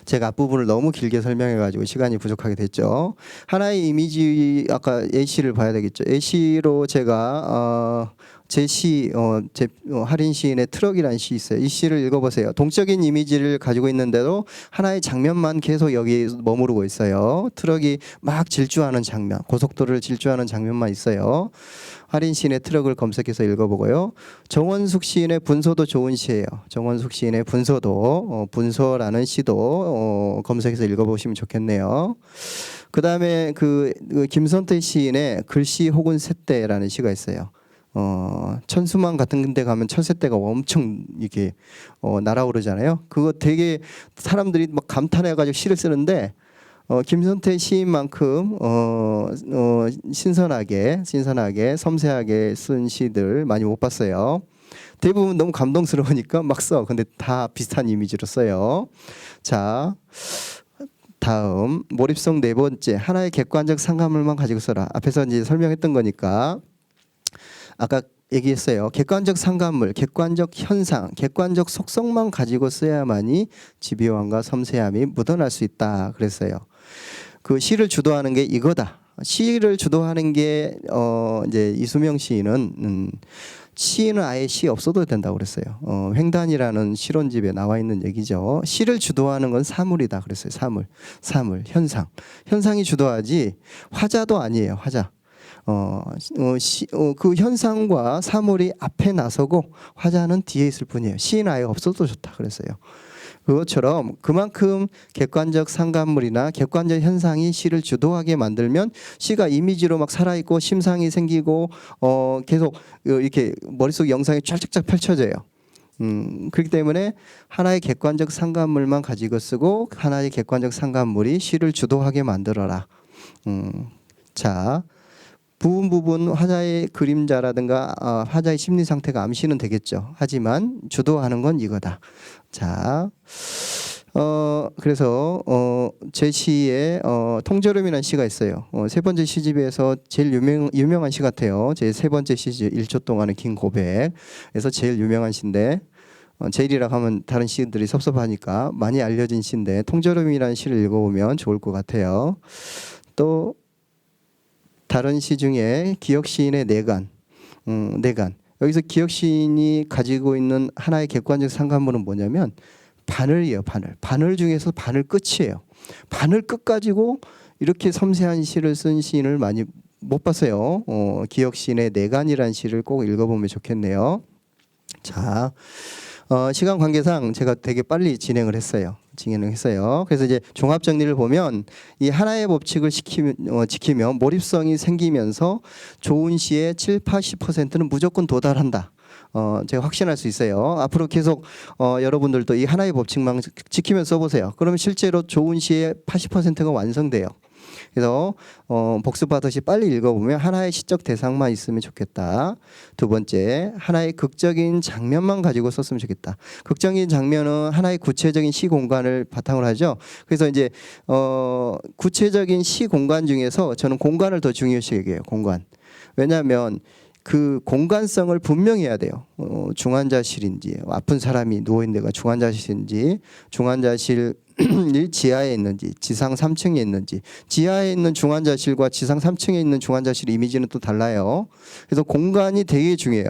[SPEAKER 2] 제가 앞부분을 너무 길게 설명해가지고 시간이 부족하게 됐죠. 하나의 이미지, 아까 예시를 봐야 되겠죠. 예시로 제가 제 할인 시인의 트럭이라는 시 있어요. 이 시를 읽어보세요. 동적인 이미지를 가지고 있는데도 하나의 장면만 계속 여기 머무르고 있어요. 트럭이 막 질주하는 장면, 고속도로를 질주하는 장면만 있어요. 할인 시인의 트럭을 검색해서 읽어보고요. 정원숙 시인의 분서도 좋은 시예요. 정원숙 시인의 분서라는 시도 검색해서 읽어보시면 좋겠네요. 그 다음에 그 김선태 시인의 글씨 혹은 쇳대라는 시가 있어요. 천수만 같은 데 가면 철새떼가 엄청 이렇게 날아오르잖아요. 그거 되게 사람들이 막 감탄해가지고 시를 쓰는데 김선태 시인만큼 신선하게 섬세하게 쓴 시들 많이 못 봤어요. 대부분 너무 감동스러우니까 막 써. 근데 다 비슷한 이미지로 써요. 자, 다음 몰입성 네 번째, 하나의 객관적 상관물만 가지고 써라. 앞에서 이제 설명했던 거니까 아까 얘기했어요. 객관적 상관물, 객관적 현상, 객관적 속성만 가지고 써야만이 집요함과 섬세함이 묻어날 수 있다. 그랬어요. 그 시를 주도하는 게 이거다. 시를 주도하는 게 이제 이수명 시인은 시는 아예 시 없어도 된다고 그랬어요. 횡단이라는 실론집에 나와 있는 얘기죠. 시를 주도하는 건 사물이다 그랬어요. 사물, 현상이 주도하지 화자도 아니에요. 화자. 그 현상과 사물이 앞에 나서고 화자는 뒤에 있을 뿐이에요. 시는 아예 없어도 좋다 그랬어요. 그것처럼 그만큼 객관적 상관물이나 객관적 현상이 시를 주도하게 만들면 시가 이미지로 막 살아있고 심상이 생기고 계속 이렇게 머릿속 영상이 쫙쫙쫙 펼쳐져요. 그렇기 때문에 하나의 객관적 상관물만 가지고 쓰고 하나의 객관적 상관물이 시를 주도하게 만들어라. 자, 부분 화자의 그림자라든가 화자의 심리 상태가 암시는 되겠죠. 하지만 주도하는 건 이거다. 자, 그래서 제 시에 통저름이라는 시가 있어요. 세 번째 시집에서 제일 유명한 시 같아요. 제 세 번째 시집 1초 동안의 긴 고백에서 제일 유명한 시인데 제일이라고 하면 다른 시들이 섭섭하니까 많이 알려진 시인데 통저름이라는 시를 읽어보면 좋을 것 같아요. 또 다른 시 중에 기억 시인의 내간. 여기서 기억 시인이 가지고 있는 하나의 객관적 상관물은 뭐냐면 바늘이에요. 바늘 중에서 바늘 끝이에요. 바늘 끝 가지고 이렇게 섬세한 시를 쓴 시인을 많이 못 봤어요. 기억 시인의 내간이라는 시를 꼭 읽어보면 좋겠네요. 자, 시간 관계상 제가 되게 빨리 진행을 했어요. 그래서 이제 종합 정리를 보면 이 하나의 법칙을 지키면 몰입성이 생기면서 좋은 시의 7~80%는 무조건 도달한다. 제가 확신할 수 있어요. 앞으로 계속 여러분들도 이 하나의 법칙만 지키면 써보세요. 그러면 실제로 좋은 시의 80%가 완성돼요. 그래서 복습하듯이 빨리 읽어보면 하나의 시적 대상만 있으면 좋겠다. 두 번째, 하나의 극적인 장면만 가지고 썼으면 좋겠다. 극적인 장면은 하나의 구체적인 시 공간을 바탕으로 하죠. 그래서 이제 구체적인 시 공간 중에서 저는 공간을 더 중요시 여겨요. 공간. 왜냐하면 그 공간성을 분명히 해야 돼요. 중환자실인지 아픈 사람이 누워있는 데가 중환자실인지 중환자실 지하에 있는지 지상 3층에 있는지 지하에 있는 중환자실과 지상 3층에 있는 중환자실 이미지는 또 달라요. 그래서 공간이 되게 중요해요.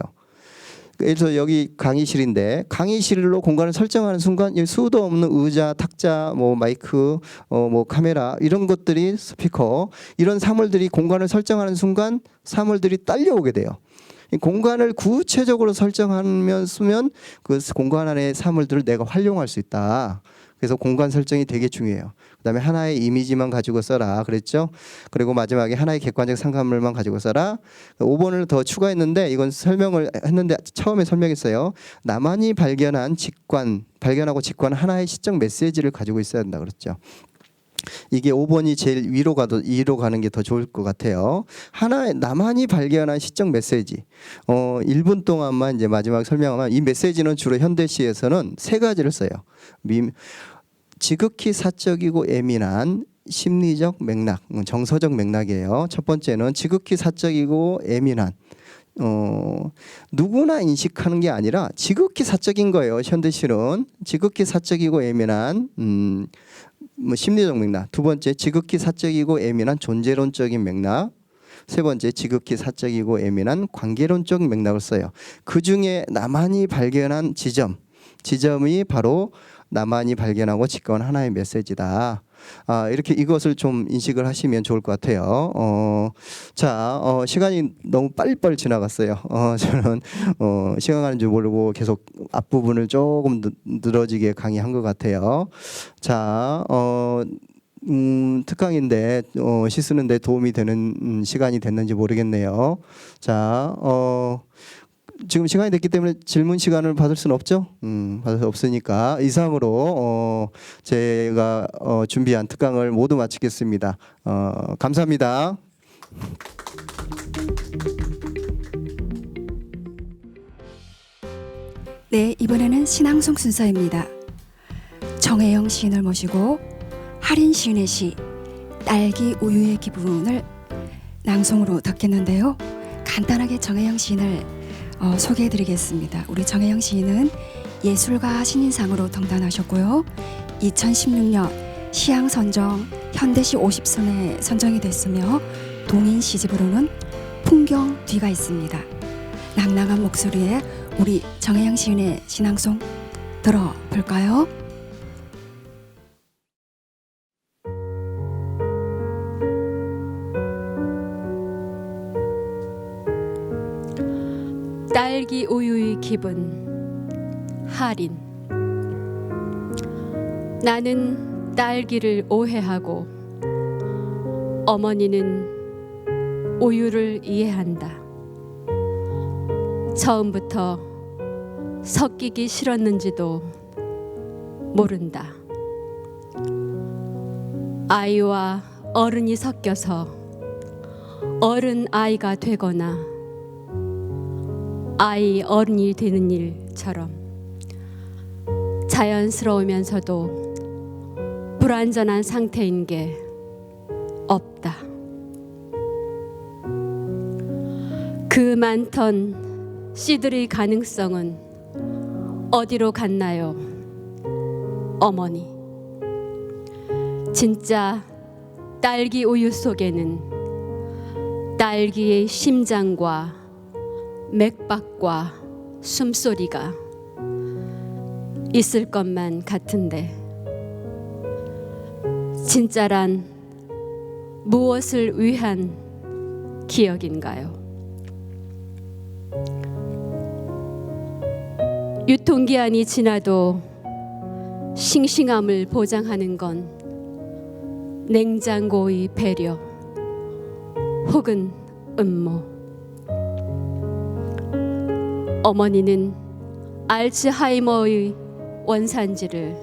[SPEAKER 2] 그래서 여기 강의실인데 강의실로 공간을 설정하는 순간 수도 없는 의자, 탁자, 뭐 마이크, 뭐 카메라 이런 것들이 스피커 이런 사물들이 공간을 설정하는 순간 사물들이 딸려오게 돼요. 이 공간을 구체적으로 설정하면 쓰면 그 공간 안의 사물들을 내가 활용할 수 있다. 그래서 공간 설정이 되게 중요해요. 그다음에 하나의 이미지만 가지고 써라 그랬죠. 그리고 마지막에 하나의 객관적 상관물만 가지고 써라. 5번을 더 추가했는데 이건 설명을 했는데 처음에 설명했어요. 나만이 발견하고 직관 하나의 시적 메시지를 가지고 있어야 한다 그랬죠. 이게 5번이 제일 위로 가는 게 더 좋을 것 같아요. 하나의 나만이 발견한 시적 메시지. 1분 동안만 이제 마지막 설명하면 이 메시지는 주로 현대시에서는 세 가지를 써요. 지극히 사적이고 예민한 심리적 맥락, 정서적 맥락이에요. 첫 번째는 지극히 사적이고 예민한. 누구나 인식하는 게 아니라 지극히 사적인 거예요. 현대시는 지극히 사적이고 예민한 심리적 맥락. 두 번째 지극히 사적이고 예민한 존재론적인 맥락. 세 번째 지극히 사적이고 예민한 관계론적 맥락을 써요. 그 중에 나만이 발견한 지점이 바로 나만이 발견하고 직관 하나의 메시지다. 이렇게 이것을 좀 인식을 하시면 좋을 것 같아요. 시간이 너무 빨리빨리 지나갔어요. 저는 시간 가는 줄 모르고 계속 앞부분을 조금 늘어지게 강의한 것 같아요. 자, 특강인데 시 쓰는데 도움이 되는 시간이 됐는지 모르겠네요. 자, 지금 시간이 됐기 때문에 질문 시간을 받을 수는 없죠. 받을 수 없으니까 이상으로 제가 준비한 특강을 모두 마치겠습니다. 감사합니다.
[SPEAKER 1] 네, 이번에는 신앙송 순서입니다. 정혜영 시인을 모시고 할인 시인의 시 딸기 우유의 기분을 낭송으로 듣겠는데요. 간단하게 정혜영 시인을 소개해드리겠습니다. 우리 정혜영 시인은 예술가 신인상으로 등단하셨고요. 2016년 시향선정 현대시 50선에 선정이 됐으며 동인 시집으로는 풍경 뒤가 있습니다. 낭낭한 목소리에 우리 정혜영 시인의 신앙송 들어볼까요?
[SPEAKER 3] 딸기 우유의 기분 할인. 나는 딸기를 오해하고 어머니는 우유를 이해한다. 처음부터 섞이기 싫었는지도 모른다. 아이와 어른이 섞여서 어른 아이가 되거나 아이 어른이 되는 일처럼 자연스러우면서도 불완전한 상태인 게 없다. 그 많던 씨들의 가능성은 어디로 갔나요, 어머니? 진짜 딸기 우유 속에는 딸기의 심장과 맥박과 숨소리가 있을 것만 같은데 진짜란 무엇을 위한 기억인가요? 유통기한이 지나도 싱싱함을 보장하는 건 냉장고의 배려 혹은 음모. 어머니는 알츠하이머의 원산지를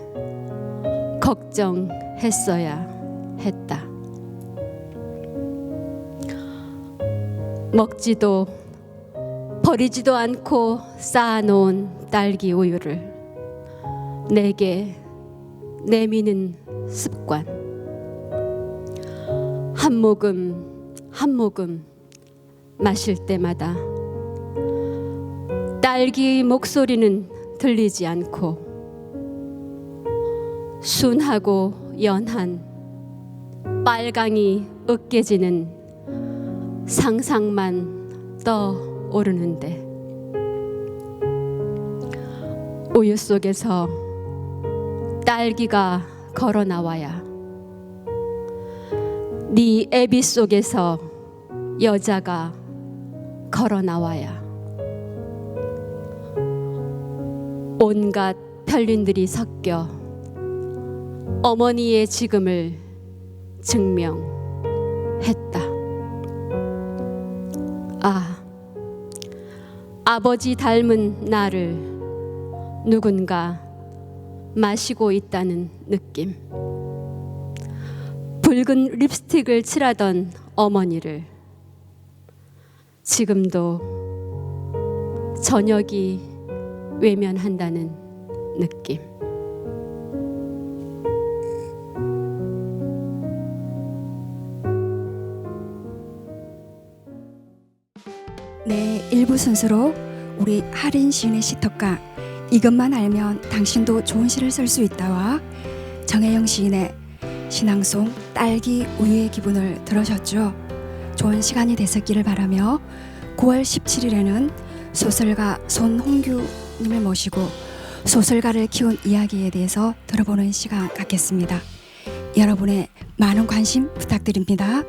[SPEAKER 3] 걱정했어야 했다. 먹지도 버리지도 않고 쌓아놓은 딸기 우유를 내게 내미는 습관. 한 모금 한 모금 마실 때마다 딸기의 목소리는 들리지 않고 순하고 연한 빨강이 으깨지는 상상만 떠오르는데 우유 속에서 딸기가 걸어 나와야 네 애비 속에서 여자가 걸어 나와야 온갖 편린들이 섞여 어머니의 지금을 증명했다. 아버지 닮은 나를 누군가 마시고 있다는 느낌. 붉은 립스틱을 칠하던 어머니를 지금도 저녁이 외면한다는 느낌.
[SPEAKER 1] 네, 1부 순서로 우리 할인 시인의 시특강 이것만 알면 당신도 좋은 시를 쓸 수 있다와 정혜영 시인의 신앙송 딸기 우유의 기분을 들으셨죠? 좋은 시간이 됐었기를 바라며 9월 17일에는 소설가 손홍규님을 모시고 소설가를 키운 이야기에 대해서 들어보는 시간 갖겠습니다. 여러분의 많은 관심 부탁드립니다.